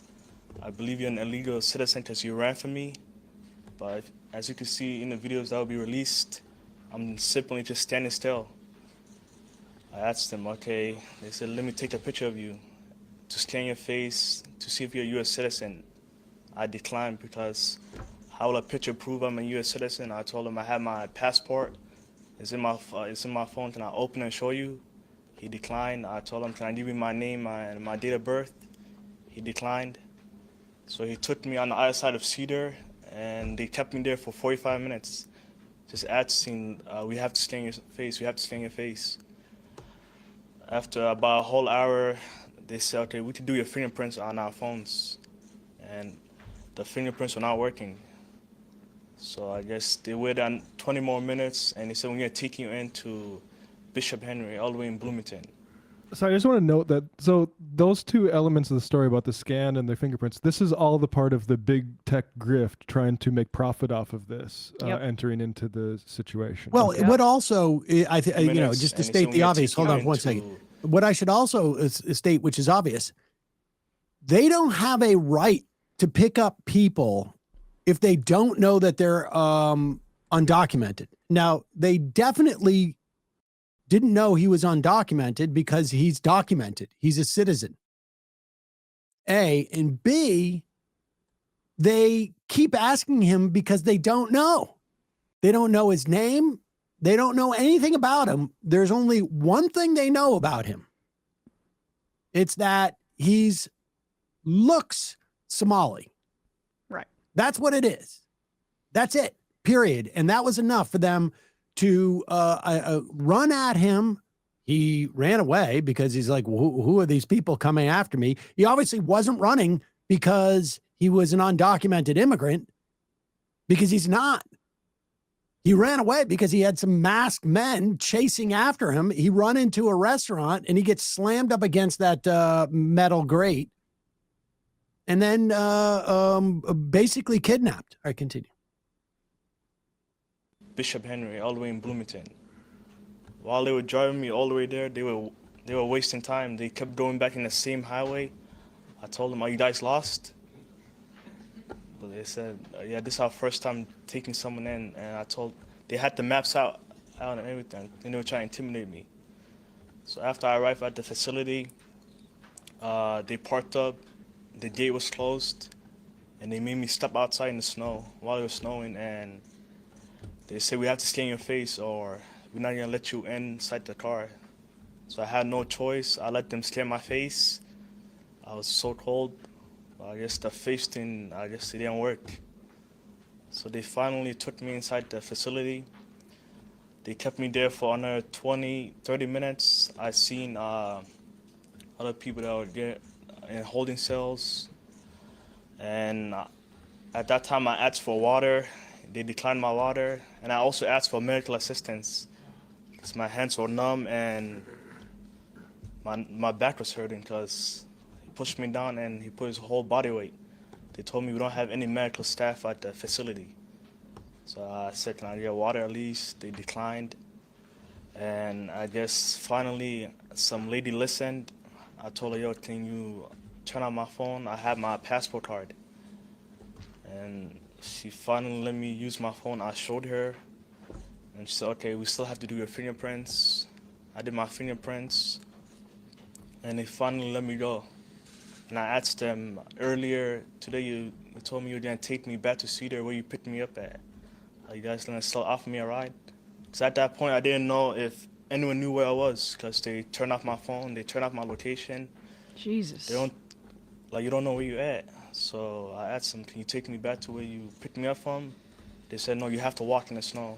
I believe you're an illegal citizen because you ran from me. But as you can see in the videos that will be released, I'm simply just standing still. I asked them, okay, they said, let me take a picture of you to scan your face to see if you're a U.S. citizen. I declined because how will a picture prove I'm a U.S. citizen? I told them I have my passport. It's in my phone. Can I open and show you? He declined. I told him, can I give you my name and my date of birth? He declined. So he took me on the other side of Seder, and they kept me there for 45 minutes. Just asking, we have to scan your face. We have to scan your face. After about a whole hour, they said, okay, we can do your fingerprints on our phones. And the fingerprints were not working. So I guess they waited on 20 more minutes, and they said, we're going to take you into Bishop Henry, all the way in Bloomington. So I just want to note that, so those two elements of the story about the scan and the fingerprints, this is all the part of the big tech grift trying to make profit off of this, entering into the situation. Well, Okay. what also, just to and state so the we obvious, take hold you on one into- second. What I should also state, which is obvious, they don't have a right to pick up people if they don't know that they're undocumented. Now, they definitely didn't know he was undocumented because he's documented. He's a citizen. A, and B, they keep asking him because they don't know. They don't know his name. They don't know anything about him. There's only one thing they know about him. It's that he's looks Somali. Right. That's what it is. That's it, period. And that was enough for them to run at him. He ran away because he's like, who are these people coming after me? He obviously wasn't running because he was an undocumented immigrant, because he's not. He ran away because he had some masked men chasing after him. He run into a restaurant and he gets slammed up against that metal grate and then basically kidnapped. All right, continue. Bishop Henry, all the way in Bloomington. While they were driving me all the way there, they were wasting time. They kept going back in the same highway. I told them, "Are you guys lost?" But they said, "Yeah, this is our first time taking someone in." And they had the maps out and everything, and they were trying to intimidate me. So after I arrived at the facility, they parked up, the gate was closed, and they made me step outside in the snow while it was snowing, and they said, "We have to scan your face or we're not gonna let you inside the car." So I had no choice. I let them scan my face. I was so cold. I guess the face thing, it didn't work. So they finally took me inside the facility. They kept me there for another 20, 30 minutes. I seen other people that were there in holding cells. And at that time I asked for water. They declined my water, and I also asked for medical assistance because my hands were numb and my back was hurting because he pushed me down and he put his whole body weight. They told me we don't have any medical staff at the facility. So I said, "Can I get water at least?" They declined. And I guess finally some lady listened. I told her, "Yo, can you turn on my phone? I have my passport card." And she finally let me use my phone. I showed her, and she said, "Okay, we still have to do your fingerprints." I did my fingerprints, and they finally let me go. And I asked them earlier today, you told me you were gonna take me back to Seder, where you picked me up at. Are you guys gonna still offer me a ride? Because at that point, I didn't know if anyone knew where I was, because they turned off my phone, they turned off my location. Jesus. They don't, you don't know where you're at. So I asked them, "Can you take me back to where you picked me up from?" They said, "No, you have to walk in the snow."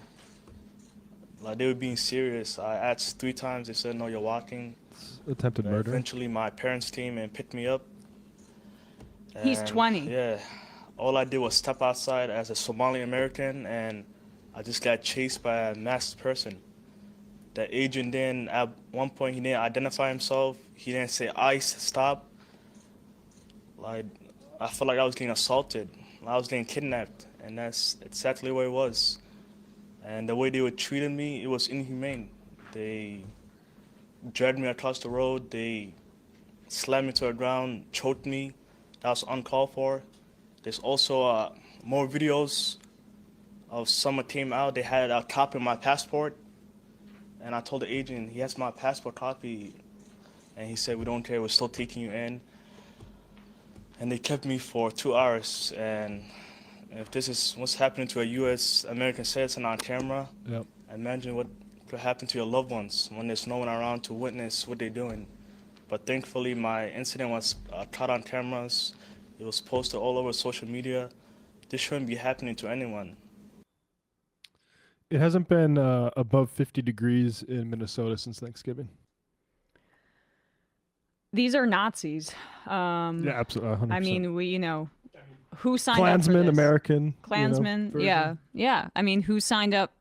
They were being serious. I asked 3 times. They said, "No, you're walking." Attempted murder. Eventually, my parents came and picked me up. He's And, 20. Yeah. All I did was step outside as a Somali-American, and I just got chased by a masked person. The agent then, at one point, he didn't identify himself. He didn't say, "ICE, stop." I felt like I was getting assaulted. I was getting kidnapped, and that's exactly what it was. And the way they were treating me, it was inhumane. They dragged me across the road. They slammed me to the ground, choked me. That was uncalled for. There's also more videos of someone came out. They had a copy of my passport, and I told the agent, "He has my passport copy," and he said, "We don't care. We're still taking you in." And they kept me for 2 hours. And if this is what's happening to a U.S. American citizen on camera, Yep. imagine what could happen to your loved ones when there's no one around to witness what they're doing. But thankfully, my incident was caught on cameras. It was posted all over social media. This shouldn't be happening to anyone. It hasn't been above 50 degrees in Minnesota since Thanksgiving. these are Nazis. Yeah, absolutely. 100%. I mean, who signed up Klansmen, for this? American. Klansmen, version. yeah. I mean, who signed up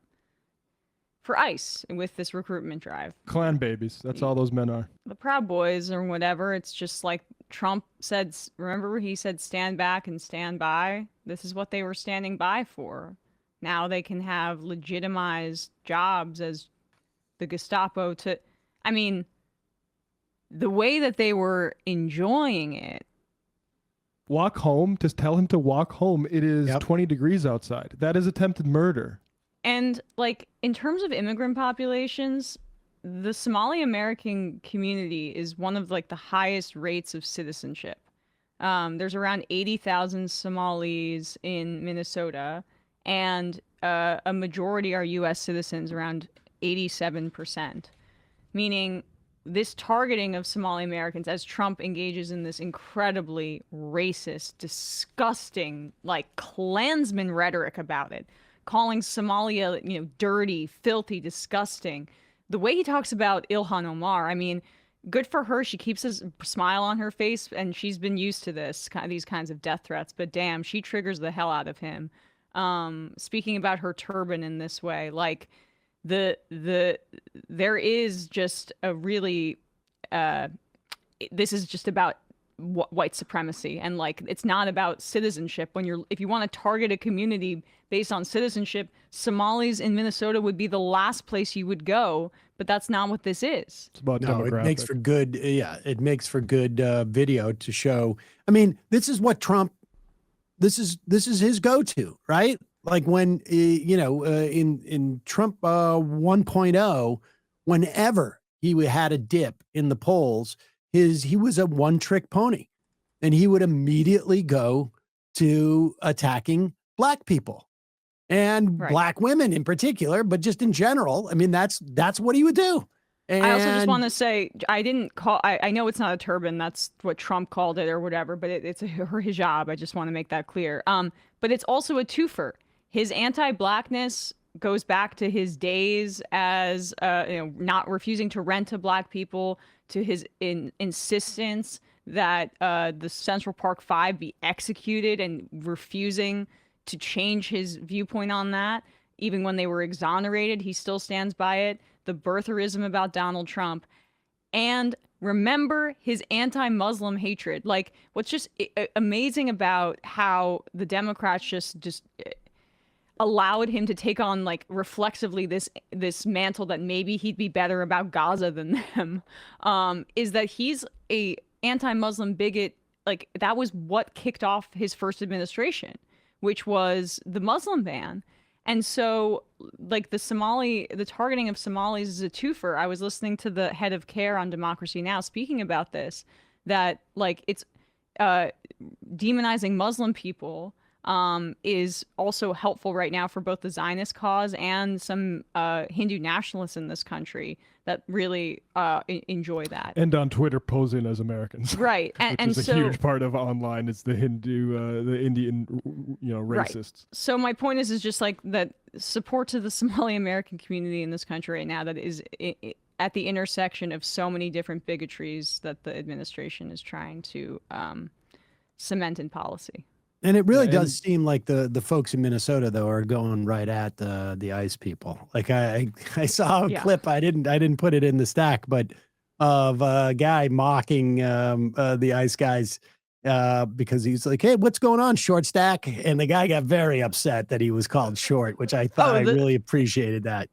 for ICE with this recruitment drive? Klan babies. That's all those men are. The Proud Boys or whatever. It's just like Trump said. Remember, he said, "Stand back and stand by." This is what they were standing by for. Now they can have legitimized jobs as the Gestapo. I mean, the way that they were enjoying it. Walk home. Just tell him to walk home. It is 20 degrees outside. That is attempted murder. And like in terms of immigrant populations, the Somali-American community is one of like the highest rates of citizenship. There's around 80,000 Somalis in Minnesota, and a majority are U.S. citizens, around 87%. Meaning this targeting of Somali Americans, as Trump engages in this incredibly racist, disgusting, like Klansman rhetoric about it, calling Somalia, dirty, filthy, disgusting. The way he talks about Ilhan Omar, I mean, good for her. She keeps a smile on her face, and she's been used to these kinds of death threats. But damn, she triggers the hell out of him. Speaking about her turban in this way, like there is just a really, this is just about white supremacy, and like it's not about citizenship. If you want to target a community based on citizenship, Somalis in Minnesota would be the last place you would go, but that's not what this is. It's about demographic. It makes for good. Yeah, it makes for good video to show. I mean, this is what Trump. This is his go-to, right? Like when in Trump 1.0, whenever he had a dip in the polls, he was a one-trick pony, and he would immediately go to attacking Black people and Black women in particular, but just in general. I mean, that's what he would do. And I also just want to say, I know it's not a turban, that's what Trump called it or whatever, but it's her hijab. I just want to make that clear. But it's also a twofer. His anti-Blackness goes back to his days as not refusing to rent to Black people, to his insistence that the Central Park Five be executed, and refusing to change his viewpoint on that. Even when they were exonerated, he still stands by it. The birtherism about Donald Trump. And remember his anti-Muslim hatred. Like, what's just amazing about how the Democrats just allowed him to take on, like, reflexively this mantle that maybe he'd be better about Gaza than them, is that he's a anti-Muslim bigot. Like, that was what kicked off his first administration, which was the Muslim ban. And so, like, the targeting of Somalis is a twofer. I was listening to the head of CARE on Democracy Now! Speaking about this, that, like, it's demonizing Muslim people is also helpful right now for both the Zionist cause and some Hindu nationalists in this country that really enjoy that. And on Twitter, posing as Americans. Right. And so, a huge part of online is the Hindu, the Indian, racists. Right. So my point is just like that support to the Somali-American community in this country right now that is at the intersection of so many different bigotries that the administration is trying to cement in policy. And it really does seem like the folks in Minnesota, though, are going right at the ICE people. Like I saw a clip, I didn't put it in the stack, but of a guy mocking the ICE guys because he's like, "Hey, what's going on, short stack?" And the guy got very upset that he was called short, which I thought I really appreciated that.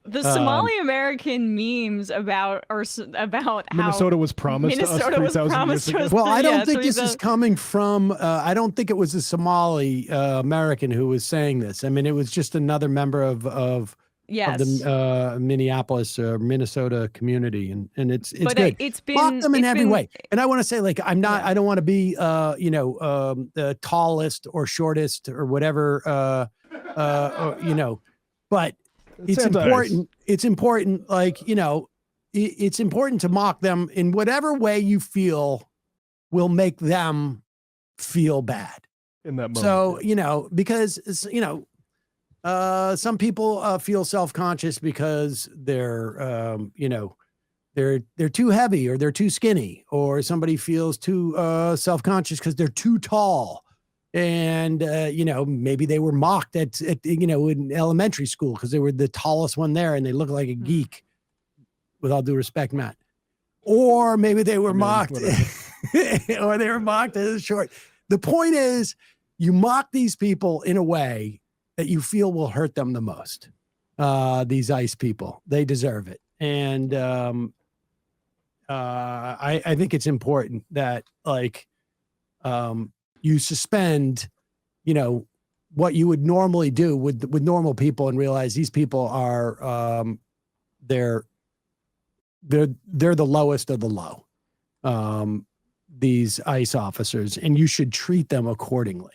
The Somali-American memes about how Minnesota was promised to us 3,000 years ago. Well, I don't think this is coming from. I don't think it was a Somali American who was saying this. I mean, it was just another member of the Minneapolis or Minnesota community, and it's but good. It's been mock them in every way. And I want to say, like, I'm not. I don't want to be the tallest or shortest or whatever. But. It's important. It's important. Like, it's important to mock them in whatever way you feel will make them feel bad in that moment. So, because, some people feel self-conscious because they're, they're too heavy, or they're too skinny, or somebody feels too self-conscious because they're too tall. And, maybe they were mocked at in elementary school because they were the tallest one there and they look like a geek, with all due respect, Matt. Or maybe they were mocked or they were mocked as short. The point is, you mock these people in a way that you feel will hurt them the most. These ICE people, they deserve it. And I think it's important that you suspend, what you would normally do with normal people, and realize these people are they're the lowest of the low. These ICE officers, and you should treat them accordingly.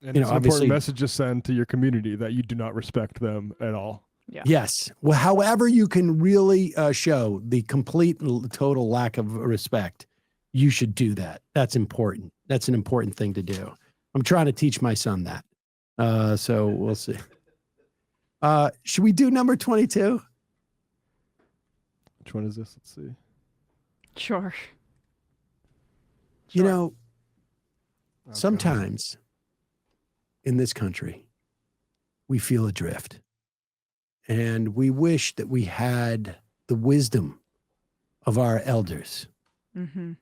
And it's an important message to send to your community that you do not respect them at all. Yeah. Yes. Well, however you can really show the complete and total lack of respect, you should do that. That's important. That's an important thing to do. I'm trying to teach my son that. So we'll see. Should we do number 22? Which one is this? Let's see. Sure. Sometimes in this country, we feel adrift. And we wish that we had the wisdom of our elders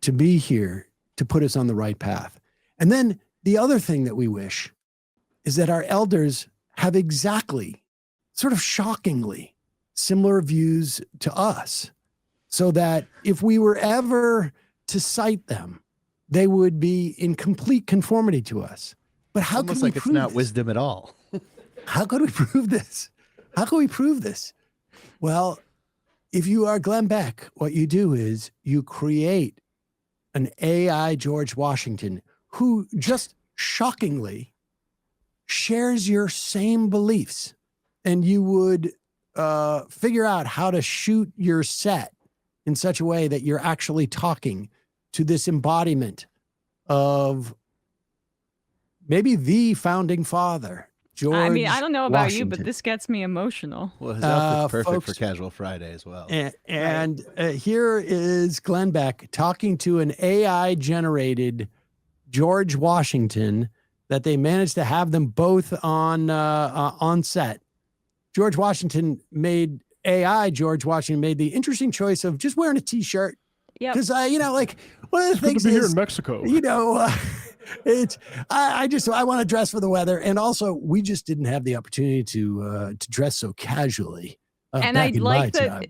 to be here to put us on the right path. And then the other thing that we wish is that our elders have exactly, sort of shockingly, similar views to us, so that if we were ever to cite them, they would be in complete conformity to us. But how Almost can we like it's prove not this? wisdom at all. How could we prove this? How can we prove this? Well, if you are Glenn Beck, what you do is you create an AI George Washington who just shockingly shares your same beliefs, and you would figure out how to shoot your set in such a way that you're actually talking to this embodiment of maybe the founding father, George I mean, I don't know about you, but Washington. this gets me emotional. Well, his outfit's perfect folks, for Casual Friday as well. And here is Glenn Beck talking to an AI-generated George Washington that they managed to have them both on set. George Washington made the interesting choice of just wearing a T-shirt. Yeah. Because one of the things Good to be is, here in Mexico. I want to dress for the weather, and also we just didn't have the opportunity to dress so casually. And back I in my like that time.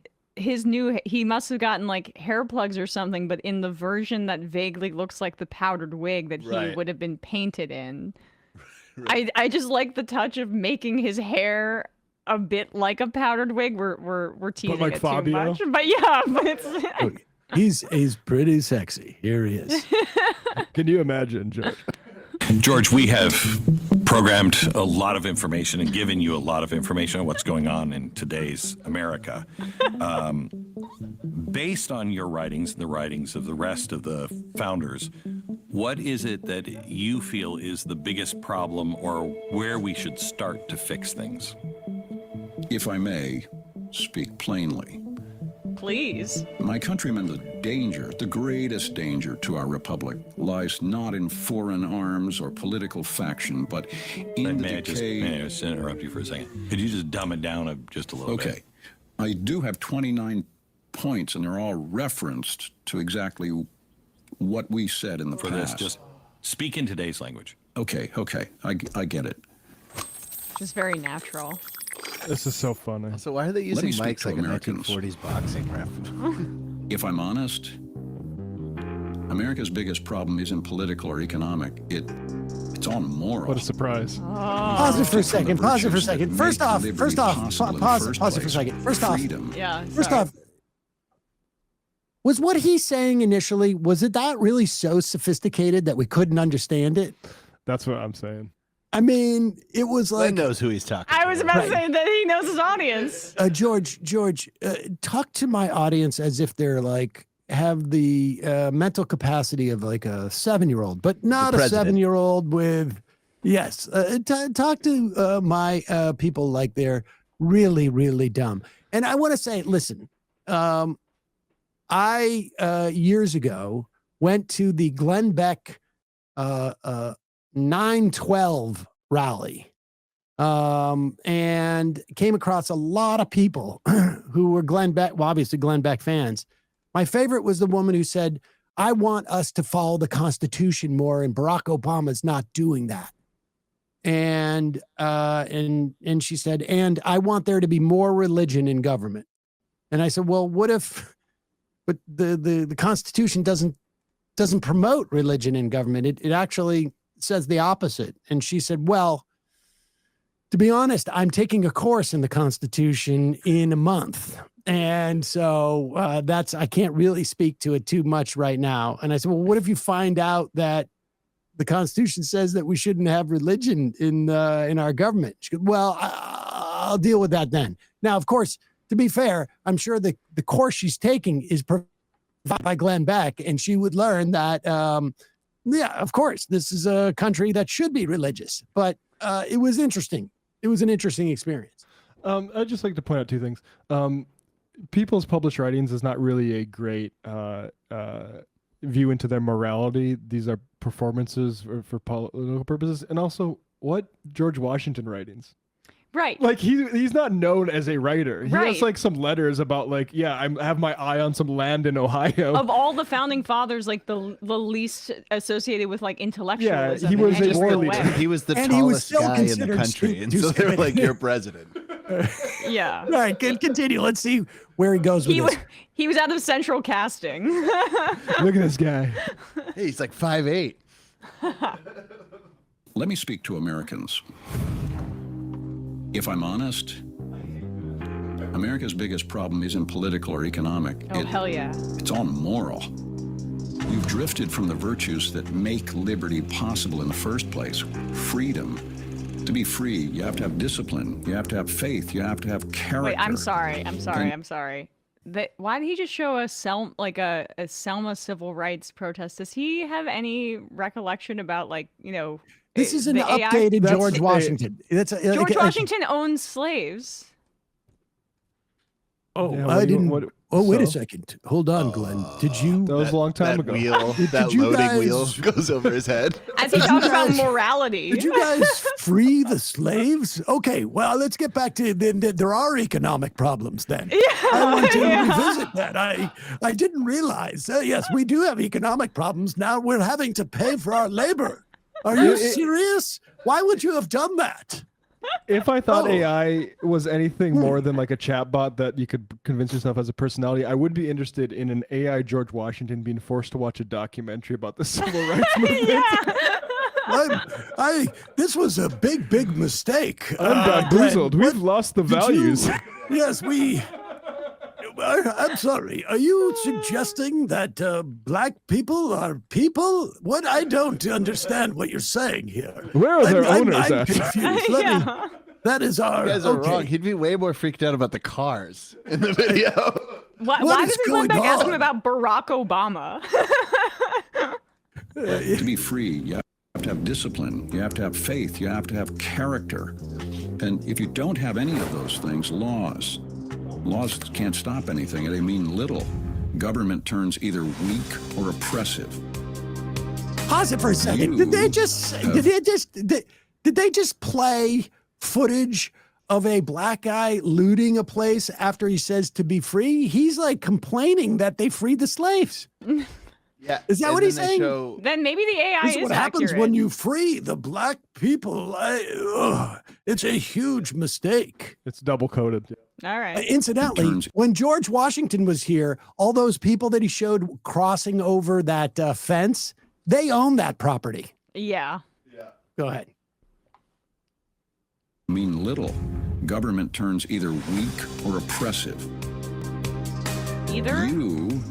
he must have gotten like hair plugs or something, but in the version that vaguely looks like the powdered wig that he would have been painted in. Right. I just like the touch of making his hair a bit like a powdered wig. We're teasing like it Fabio? too much, but yeah, but it's. He's pretty sexy. Here he is. Can you imagine, George? George, we have programmed a lot of information and given you a lot of information on what's going on in today's America. Based on your writings and the writings of the rest of the founders, what is it that you feel is the biggest problem, or where we should start to fix things? If I may speak plainly. Please. My countrymen, the greatest danger to our republic lies not in foreign arms or political faction, but in the decay... May I just interrupt you for a second? Could you just dumb it down just a little bit? Okay. I do have 29 points, and they're all referenced to exactly what we said in the For past. this, just speak in today's language. Okay. I get it. Just very natural. This is so funny. So why are they Let me using speak mics to like a Americans. 1940s boxing ref? If I'm honest, America's biggest problem isn't political or economic. It's all moral. What a surprise. Pause it for a second. Pause it for a second. First off, pause it for a second. First off, Yeah. First off, was what he's saying initially, was it that really so sophisticated that we couldn't understand it? That's what I'm saying. I mean, it was like... Glenn knows who he's talking I to. was about to say that he knows his audience. George, talk to my audience as if they're like, have the mental capacity of like a 7-year-old, but not a president. 7-year-old with... Yes. Talk to my people like they're really, really dumb. And I want to say, listen, I years ago went to the Glenn Beck 9/12 rally and came across a lot of people who were Glenn Beck, well, obviously Glenn Beck fans. My favorite was the woman who said, I want us to follow the Constitution more, and Barack Obama's not doing that. And she said, and I want there to be more religion in government. And I said, well, what if, but the Constitution doesn't promote religion in government. It actually says the opposite. And she said, well, to be honest, I'm taking a course in the Constitution in a month. And so I can't really speak to it too much right now. And I said, well, what if you find out that the Constitution says that we shouldn't have religion in our government? She goes, well, I'll deal with that then. Now, of course, to be fair, I'm sure the course she's taking is provided by Glenn Beck, and she would learn that, yeah, of course, this is a country that should be religious. But it was interesting. It was an interesting experience. I'd just like to point out two things. People's published writings is not really a great view into their morality. These are performances for political purposes. And also, what George Washington writings? Right. Like he's not known as a writer. He Right. has like some letters about like, yeah, I have my eye on some land in Ohio. Of all the founding fathers, like the least associated with like intellectualism. he was in any a war real leader. way. He was the And he was tallest still guy in the considered country, and too so they were skinny. like, "You're president." Yeah. All right, continue. Let's see where he goes with He this. he was out of central casting. Look at this guy. Hey, he's like 5'8". Let me speak to Americans. If I'm honest, America's biggest problem isn't political or economic. Oh, hell yeah. It's all moral. You've drifted from the virtues that make liberty possible in the first place. Freedom. To be free, you have to have discipline. You have to have faith. You have to have character. Wait, I'm sorry. And- Why did he just show a Selma civil rights protest? Does he have any recollection about This is an the AI updated George Washington. George Washington owned slaves. Oh, Yeah, I didn't. Wait a so? second. Hold on, Glenn. Did you? That was a long time ago. Wheel, Did that you loading guys- wheel goes over his head. As he talks about morality. Did you guys free the slaves? Okay, well, let's get back to there are economic problems then. Yeah, I want to yeah. revisit that. I didn't realize. Yes, we do have economic problems. Now we're having to pay for our labor. Are you serious? Why would you have done that? If I thought Oh. AI was anything more than like a chatbot that you could convince yourself as a personality, I would be interested in an AI George Washington being forced to watch a documentary about the civil rights movement. This was a big mistake. I'm bamboozled. Glenn, We've lost the did you- values. Yes, I'm sorry. Are you suggesting that black people are people? What? I don't understand what you're saying here. Where are their owners I'm at? confused. That is our. You guys are okay. wrong. He'd be way more freaked out about the cars in the video. Why What does is Glenn Beck going ask him on? about Barack Obama? To be free, you have to have discipline. You have to have faith. You have to have character. And if you don't have any of those things, laws can't stop anything. They mean little. Government turns either weak or oppressive. Pause it for a second. Did they just play footage of a black guy looting a place after he says to be free? He's like complaining that they freed the slaves. Yeah, Is that and what he's then they saying? show- Then maybe the AI This is is what happens accurate. when you free the black people. It's a huge mistake. It's double coded. All right. Incidentally, Turns- when George Washington was here, all those people that he showed crossing over that fence, they own that property. Yeah. Go ahead. Mean little. Government turns either weak or oppressive. Either? You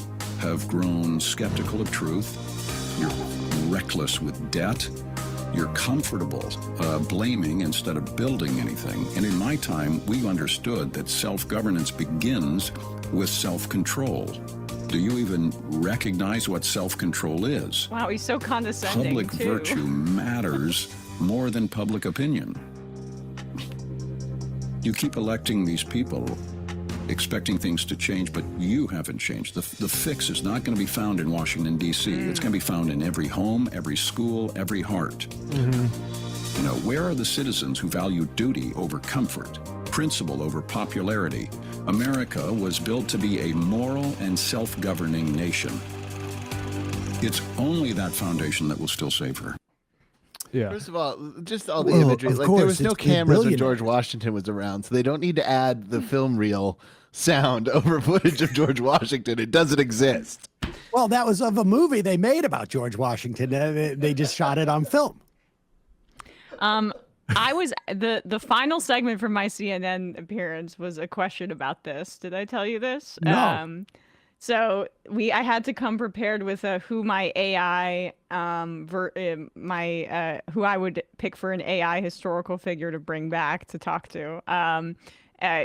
have grown skeptical of truth. You're reckless with debt. You're comfortable blaming instead of building anything. And in my time, we understood that self-governance begins with self-control. Do you even recognize what self-control is? Wow, he's so condescending Public too. virtue matters more than public opinion. You keep electing these people expecting things to change, but you haven't changed. The fix is not going to be found in Washington, D.C. It's going to be found in every home, every school, every heart. You know, where are the citizens who value duty over comfort, principle over popularity? America was built to be a moral and self-governing nation. It's only that foundation that will still save her. Yeah. First of all, just all the Well, imagery. of Like there was course, no it's cameras when brilliant. George Washington was around, so they don't need to add the film reel sound over footage of George Washington. It doesn't exist. Well, that was of a movie they made about George Washington. They just shot it on film. I was the final segment from my CNN appearance was a question about this. Did I tell you this? No. So I had to come prepared with who my AI who I would pick for an AI historical figure to bring back to talk to.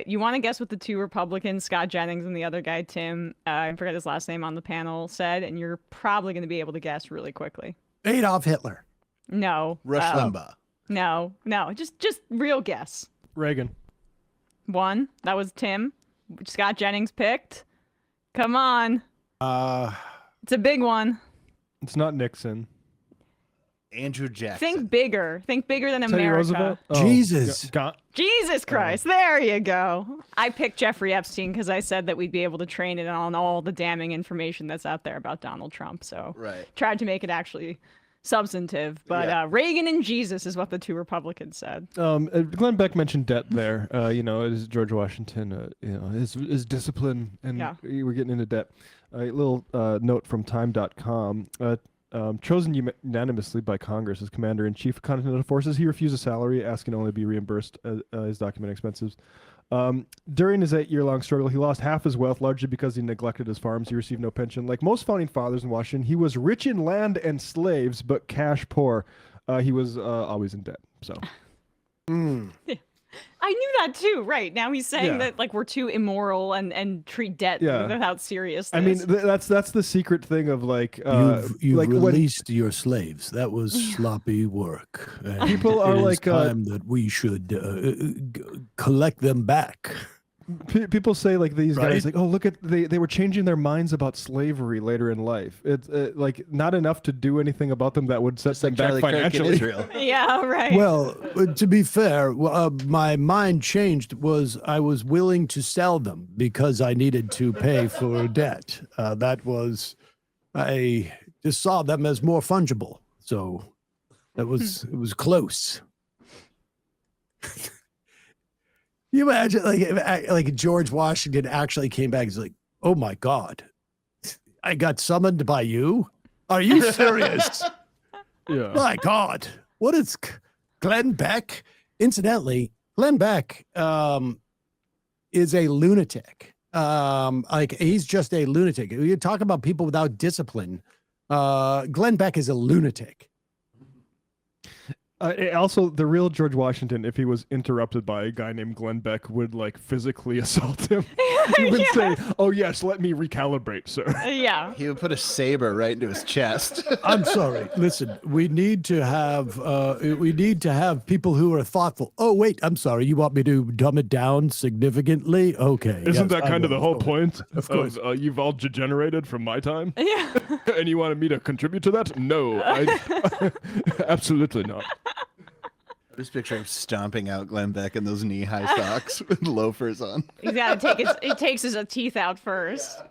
You want to guess what the two Republicans, Scott Jennings and the other guy, Tim, I forget his last name on the panel, said, and you're probably going to be able to guess really quickly. Adolf Hitler. No. Rush Limbaugh. No, just real guess. Reagan. One. That was Tim. Scott Jennings picked. Come on. It's a big one. It's not Nixon. Andrew Jackson. Think bigger. Think bigger than Teddy America. Roosevelt? Oh, Jesus. Jesus Christ. There you go. I picked Jeffrey Epstein because I said that we'd be able to train it on all the damning information that's out there about Donald Trump. So tried to make it actually substantive. But Reagan and Jesus is what the two Republicans said. Glenn Beck mentioned debt there. As George Washington, his discipline, and we're getting into debt. A little note from time.com. Chosen unanimously by Congress as Commander-in-Chief of Continental Forces, he refused a salary, asking only to be reimbursed his document expenses. During his 8-year-long struggle, he lost half his wealth, largely because he neglected his farms. He received no pension. Like most founding fathers in Washington, he was rich in land and slaves, but cash poor. He was always in debt. So. I knew that too. Right. Now he's saying that like we're too immoral and treat debt without seriousness. I mean, that's the secret thing of like you've like released your slaves. That was sloppy work. And People are it is like, time that we should collect them back. People say like these guys like, oh, look at they were changing their minds about slavery later in life. It's like not enough to do anything about them that would set them back financially. Yeah, right. Well, to be fair, my mind changed. I was willing to sell them because I needed to pay for debt. I just saw them as more fungible. So it was close. You imagine like George Washington actually came back. He's like, "Oh my God, I got summoned by you? Are you serious?" Yeah. My God, what is Glenn Beck? Incidentally, Glenn Beck is a lunatic. He's just a lunatic. You talk about people without discipline. Glenn Beck is a lunatic. Also, the real George Washington, if he was interrupted by a guy named Glenn Beck, would like physically assault him. He would say, "Oh yes, let me recalibrate, sir." Yeah. He would put a saber right into his chest. I'm sorry. Listen, we need to have people who are thoughtful. Oh wait, I'm sorry. You want me to dumb it down significantly? Okay. Isn't yes, that kind of the whole point? Of course. You've all degenerated from my time. Yeah. And you wanted me to contribute to that? No, absolutely not. I'm just picturing stomping out Glenn Beck in those knee-high socks with loafers on. He's got to it takes his teeth out first.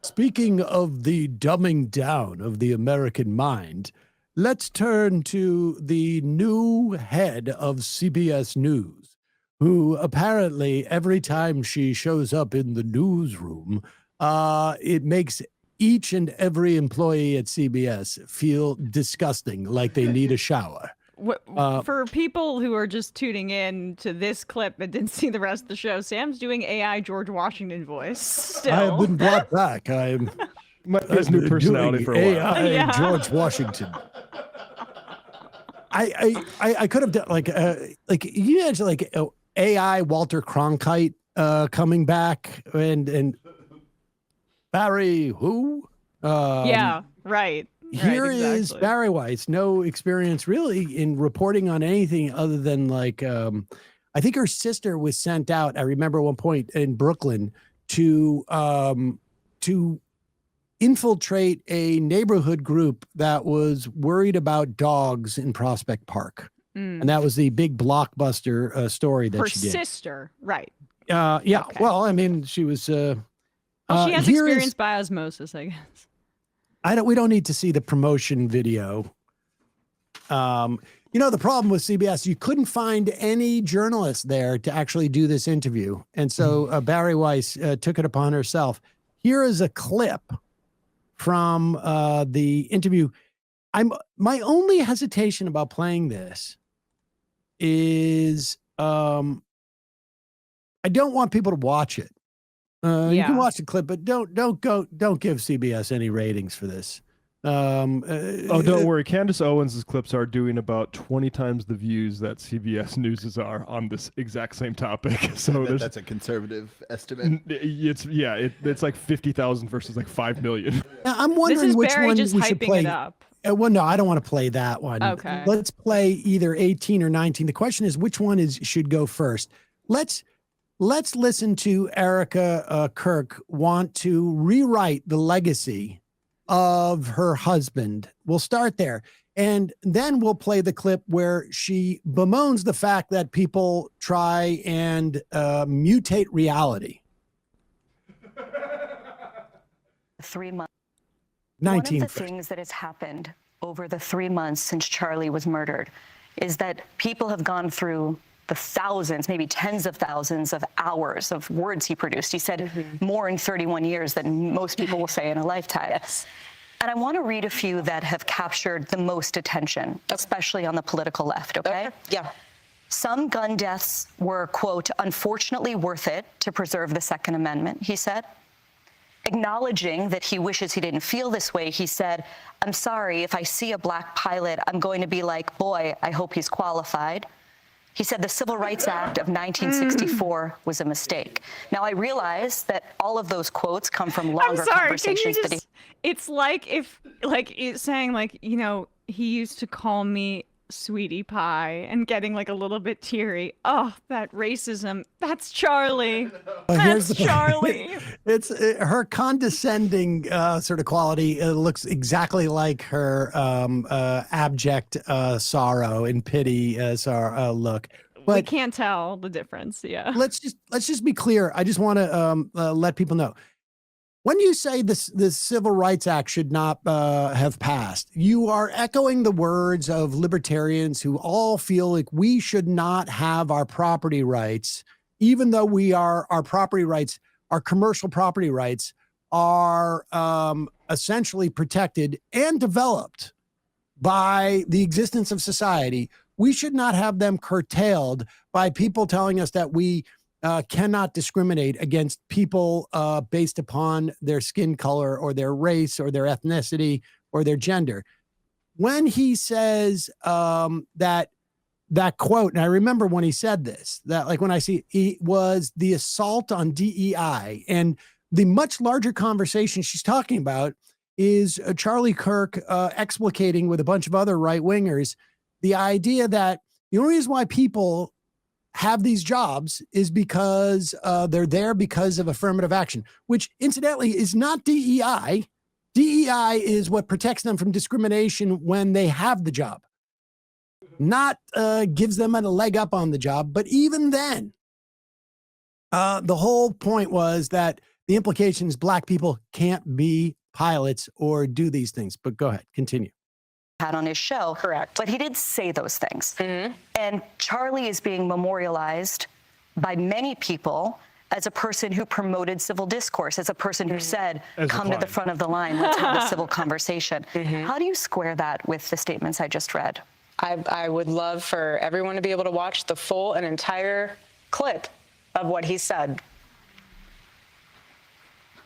Speaking of the dumbing down of the American mind, let's turn to the new head of CBS News, who apparently every time she shows up in the newsroom, it makes each and every employee at CBS feel disgusting, like they need a shower. For people who are just tuning in to this clip and didn't see the rest of the show, Sam's doing AI George Washington voice. Still. I have been brought back. I'm his new personality for a while. AI George Washington. I could have done like you imagine like AI Walter Cronkite coming back and Barry who? Yeah, right. Here is Barry Weiss, no experience really in reporting on anything other than like I think her sister was sent out. I remember at one point in Brooklyn to infiltrate a neighborhood group that was worried about dogs in Prospect Park. And that was the big blockbuster story that Her she did. sister, right. Yeah. Okay. Well, I mean, she was. Well, she has here experience is- by osmosis, I guess. we don't need to see the promotion video. The problem with CBS, you couldn't find any journalist there to actually do this interview. And so Barry Weiss took it upon herself. Here is a clip from the interview. My only hesitation about playing this is I don't want people to watch it. You can watch the clip, but don't give CBS any ratings for this. Don't worry. Candace Owens' clips are doing about 20 times the views that CBS News's are on this exact same topic. So That's a conservative estimate. It's like 50,000 versus like 5 million. Now, I'm wondering which Barry one just we should hyping play. it up. Well, no, I don't want to play that one. Okay. Let's play either 18 or 19. The question is, which one should go first? Let's listen to Erika Kirk want to rewrite the legacy of her husband. We'll start there. And then we'll play the clip where she bemoans the fact that people try and mutate reality. 3 months. 19. One of the things that has happened over the 3 months since Charlie was murdered is that people have gone through the thousands, maybe tens of thousands of hours of words he produced. He said more in 31 years than most people will say in a lifetime. Yes. And I want to read a few that have captured the most attention, especially on the political left, okay? Yeah. Some gun deaths were, quote, unfortunately worth it to preserve the Second Amendment, he said. Acknowledging that he wishes he didn't feel this way, he said, I'm sorry, if I see a black pilot, I'm going to be like, boy, I hope he's qualified. He said the Civil Rights Act of 1964 was a mistake. Now, I realize that all of those quotes come from longer conversations. Can you just, it's like if, like, it's saying, like, you know, he used to call me sweetie pie and getting like a little bit teary. Oh, that racism. That's Charlie. That's Charlie. It's her condescending sort of quality looks exactly like her abject sorrow and pity look. But we can't tell the difference. Yeah. Let's just be clear. I just want to let people know. When you say the Civil Rights Act should not have passed, you are echoing the words of libertarians who all feel like we should not have our property rights, even though our property rights, our commercial property rights are essentially protected and developed by the existence of society. We should not have them curtailed by people telling us that we cannot discriminate against people based upon their skin color or their race or their ethnicity or their gender. When he says that quote, and I remember when he said this, that like when I see it was the assault on DEI, and the much larger conversation she's talking about is Charlie Kirk explicating with a bunch of other right wingers the idea that the only reason why people have these jobs is because they're there because of affirmative action, which incidentally is not DEI. DEI is what protects them from discrimination when they have the job, not gives them a leg up on the job. But even then, the whole point was that the implication is black people can't be pilots or do these things. But go ahead, continue. Had on his show. Correct. But he did say those things. And Charlie is being memorialized by many people as a person who promoted civil discourse, as a person who said, come to the front of the line, let's have a civil conversation. How do you square that with the statements I just read? I would love for everyone to be able to watch the full and entire clip of what he said.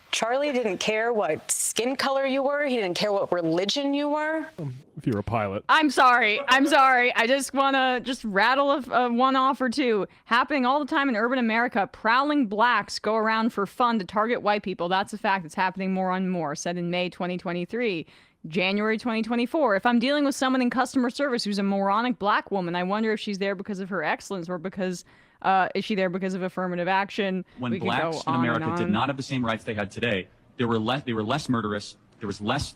Charlie didn't care what skin color you were. He didn't care what religion you were. If you're a pilot. I'm sorry. I just want to rattle one off or two. Happening all the time in urban America. Prowling blacks go around for fun to target white people. That's a fact. It's happening more and more. Said in May 2023. January 2024. If I'm dealing with someone in customer service who's a moronic black woman, I wonder if she's there because of her excellence or because Is she there because of affirmative action? When We could blacks go in on and America did on. not have the same rights they had today, they were less murderous. There was less.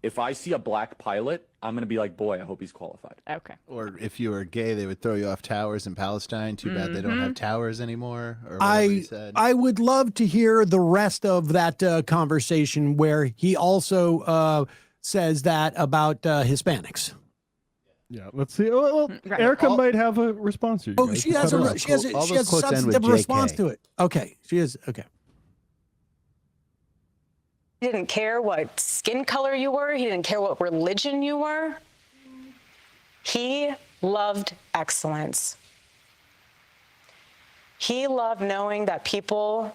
If I see a black pilot, I'm going to be like, boy, I hope he's qualified. Okay. Or if you were gay, they would throw you off towers in Palestine. Too bad they don't have towers anymore. Or whatever he said. I would love to hear the rest of that conversation where he also says that about Hispanics. Yeah, let's see. Well, Erika might have a response to you. Oh, guys. she has a substantive response to it. Okay, she is okay. He didn't care what skin color you were. He didn't care what religion you were. He loved excellence. He loved knowing that people,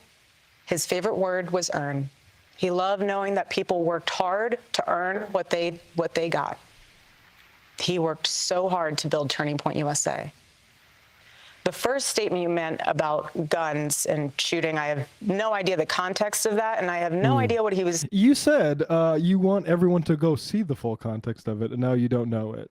his favorite word was earn. He loved knowing that people worked hard to earn what they got. He worked so hard to build Turning Point USA. The first statement you meant about guns and shooting, I have no idea the context of that, and I have no idea what he was. You said you want everyone to go see the full context of it, and now you don't know it.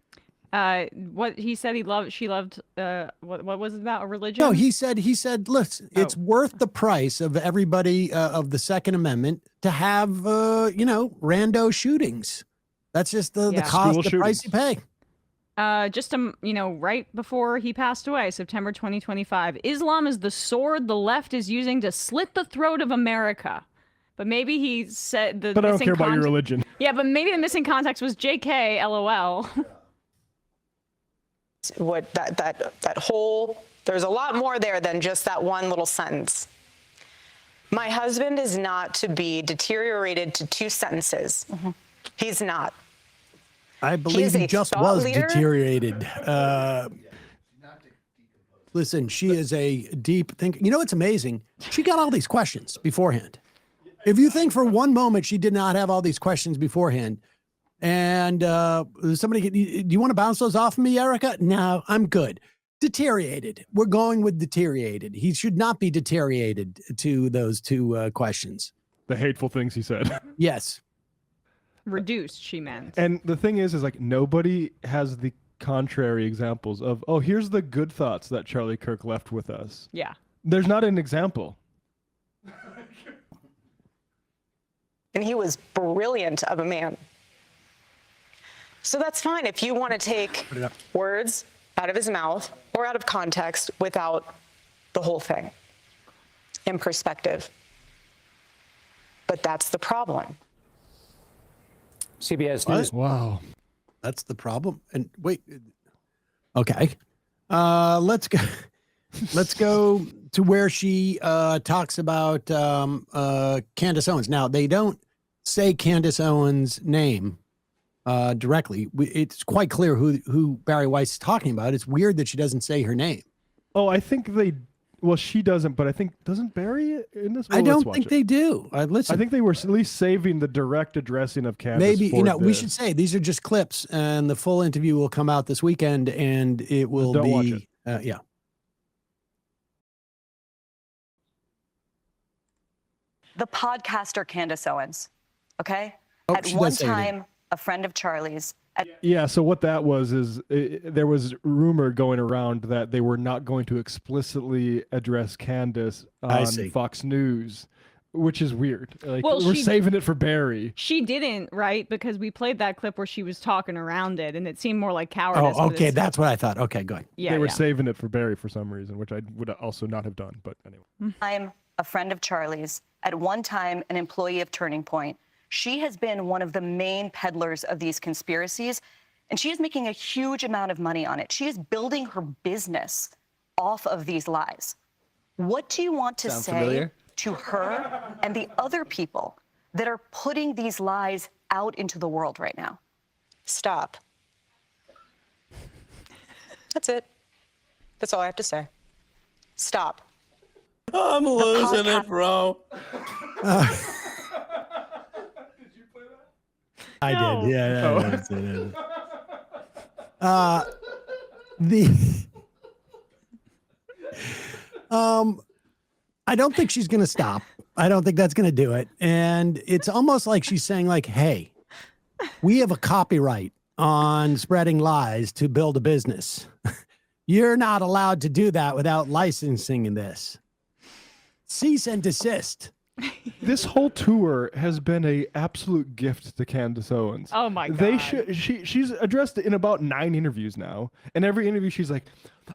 What he said she loved, what was it about, a religion? No, he said, listen, it's worth the price of everybody of the Second Amendment to have, rando shootings. That's just the cost, the price you pay. Right before he passed away, September 2025, Islam is the sword the left is using to slit the throat of America. But maybe he said the. But I don't care about your religion. Yeah, but maybe the missing context was JK, LOL. What that whole, there's a lot more there than just that one little sentence. My husband is not to be deteriorated to 2 sentences. He's not. I believe he just was deteriorated. Listen, she is a deep thinker. You know, it's amazing. She got all these questions beforehand. If you think for one moment she did not have all these questions beforehand, and somebody, do you want to bounce those off of me, Erika? No, I'm good. Deteriorated. We're going with deteriorated. He should not be deteriorated to those 2 questions. The hateful things he said. Yes. Reduced, she meant. And the thing is like nobody has the contrary examples of, oh, here's the good thoughts that Charlie Kirk left with us. Yeah. There's not an example. And he was brilliant of a man. So that's fine if you want to take words out of his mouth or out of context without the whole thing in perspective. But that's the problem. CBS News. Wow. That's the problem. And wait. Okay. Let's go. Let's go to where she talks about Candace Owens. Now, they don't say Candace Owens' name directly. It's quite clear who Barry Weiss is talking about. It's weird that she doesn't say her name. Oh, I think well, she doesn't, but I think, doesn't Barry in this? Well, I don't think they do. Listen. I think they were at least saving the direct addressing of Candace. Maybe, for we this. should say these are just clips, and the full interview will come out this weekend, and it will Don't watch be, yeah. The podcaster Candace Owens, okay? Oh, At she one does say her name. time, a friend of Charlie's. Yeah, so what that was is there was rumor going around that they were not going to explicitly address Candace on Fox News, which is weird. Like, Well, we're she- saving it for Barry. She didn't, right? Because we played that clip where she was talking around it, and it seemed more like cowardice. Oh, but okay. it's- That's what I thought. Okay, good. Yeah, They were yeah. saving it for Barry for some reason, which I would also not have done, but anyway. I'm a friend of Charlie's, at one time an employee of Turning Point. She has been one of the main peddlers of these conspiracies, and she is making a huge amount of money on it. She is building her business off of these lies. What do you want to Sound say familiar? to her and the other people that are putting these lies out into the world right now? Stop. That's it. That's all I have to say. Stop. I'm losing it, bro. I did. Yeah. Oh. That's it. I don't think she's going to stop. I don't think that's going to do it. And it's almost like she's saying, like, hey, we have a copyright on spreading lies to build a business. You're not allowed to do that without licensing in this. Cease and desist. This whole tour has been a absolute gift to Candace Owens. Oh my God. She's addressed it in about 9 interviews now, and every interview she's like,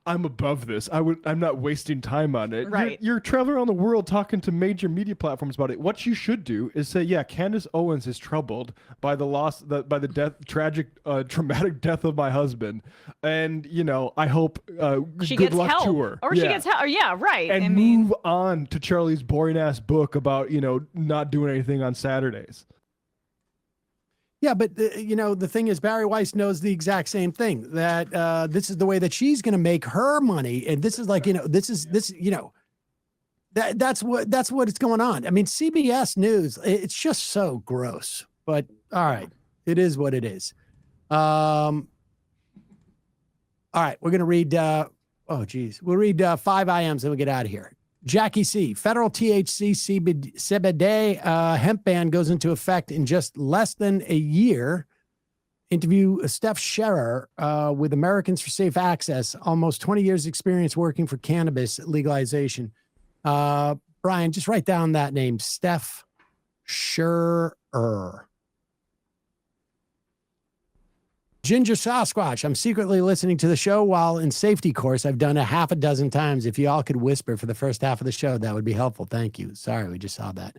"I'm above this. I'm not wasting time on it." Right. You're traveling around the world talking to major media platforms about it. What you should do is say, "Yeah, Candace Owens is troubled by the traumatic death of my husband, and she I hope gets good luck help. to her." Or she gets help. Yeah, right. And move on to Charlie's boring ass book about not doing anything on Saturdays. Yeah, but the thing is, Barry Weiss knows the exact same thing, that this is the way that she's going to make her money, and this is that's what is going on. I mean, CBS News, it's just so gross. But all right, it is what it is. All right, we're going to read. We'll read 5 IMs and we'll get out of here. Jackie C. Federal THC CBD hemp ban goes into effect in just less than a year. Interview Steph Scherer with Americans for Safe Access, almost 20 years experience working for cannabis legalization. Brian, just write down that name, Steph Scherer. Ginger Sasquatch, I'm secretly listening to the show while in safety course. I've done a half a dozen times. If you all could whisper for the first half of the show, that would be helpful. Thank you. Sorry, we just saw that.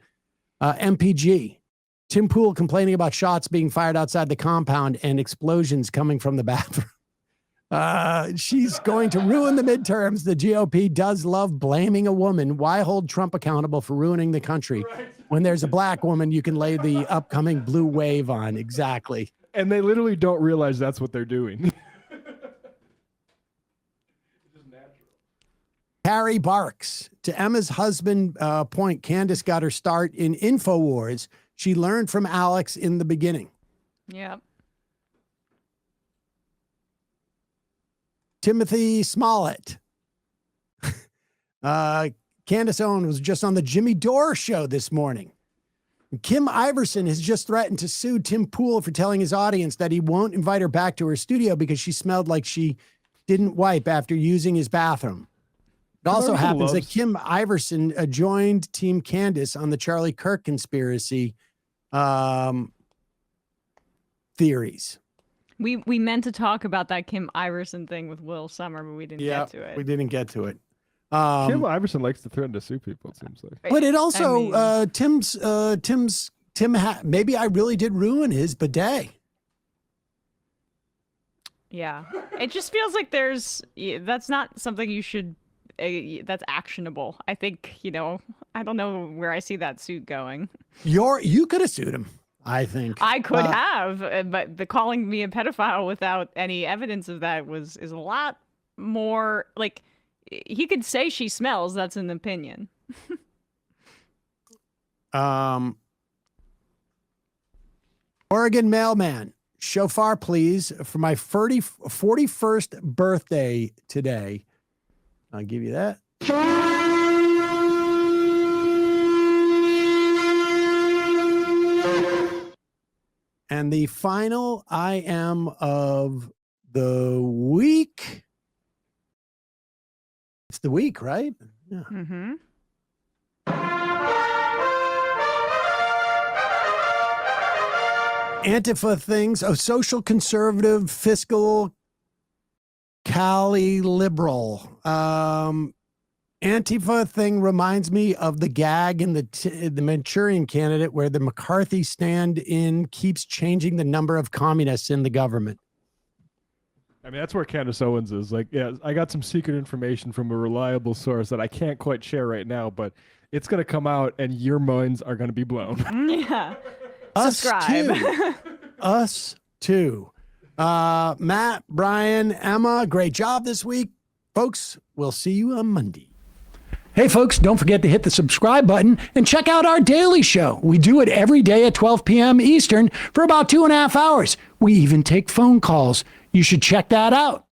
MPG, Tim Pool complaining about shots being fired outside the compound and explosions coming from the bathroom. She's going to ruin the midterms. The GOP does love blaming a woman. Why hold Trump accountable for ruining the country when there's a black woman you can lay the upcoming blue wave on? Exactly. And they literally don't realize that's what they're doing. Harry Barks. To Emma's husband point, Candace got her start in InfoWars. She learned from Alex in the beginning. Yep. Timothy Smollett. Candace Owens was just on the Jimmy Dore show this morning. Kim Iverson has just threatened to sue Tim Pool for telling his audience that he won't invite her back to her studio because she smelled like she didn't wipe after using his bathroom. It also happens that Kim Iverson joined Team Candace on the Charlie Kirk conspiracy theories. We meant to talk about that Kim Iverson thing with Will Summer, but we didn't get to it. We didn't get to it. Kim Iverson likes to threaten to sue people, it seems like. But it also, maybe I really did ruin his bidet. Yeah. It just feels like that's not something you should, that's actionable. I think, I don't know where I see that suit going. You could have sued him, I think. I could have, but the calling me a pedophile without any evidence of that is a lot more like, he could say she smells. That's an opinion. Oregon mailman, shofar, please, for my 41st birthday today. I'll give you that. And the final IM of the week. It's the week, right? Yeah. Mm-hmm. Antifa things. Social conservative, fiscal, Cali liberal. Antifa thing reminds me of the gag in the Manchurian Candidate where the McCarthy stand-in keeps changing the number of communists in the government. I mean, that's where Candace Owens is. Like, yeah, I got some secret information from a reliable source that I can't quite share right now, but it's going to come out and your minds are going to be blown. Yeah. Subscribe. Us too. Matt, Brian, Emma, great job this week. Folks, we'll see you on Monday. Hey, folks, don't forget to hit the subscribe button and check out our daily show. We do it every day at 12 p.m. Eastern for about 2.5 hours. We even take phone calls. You should check that out.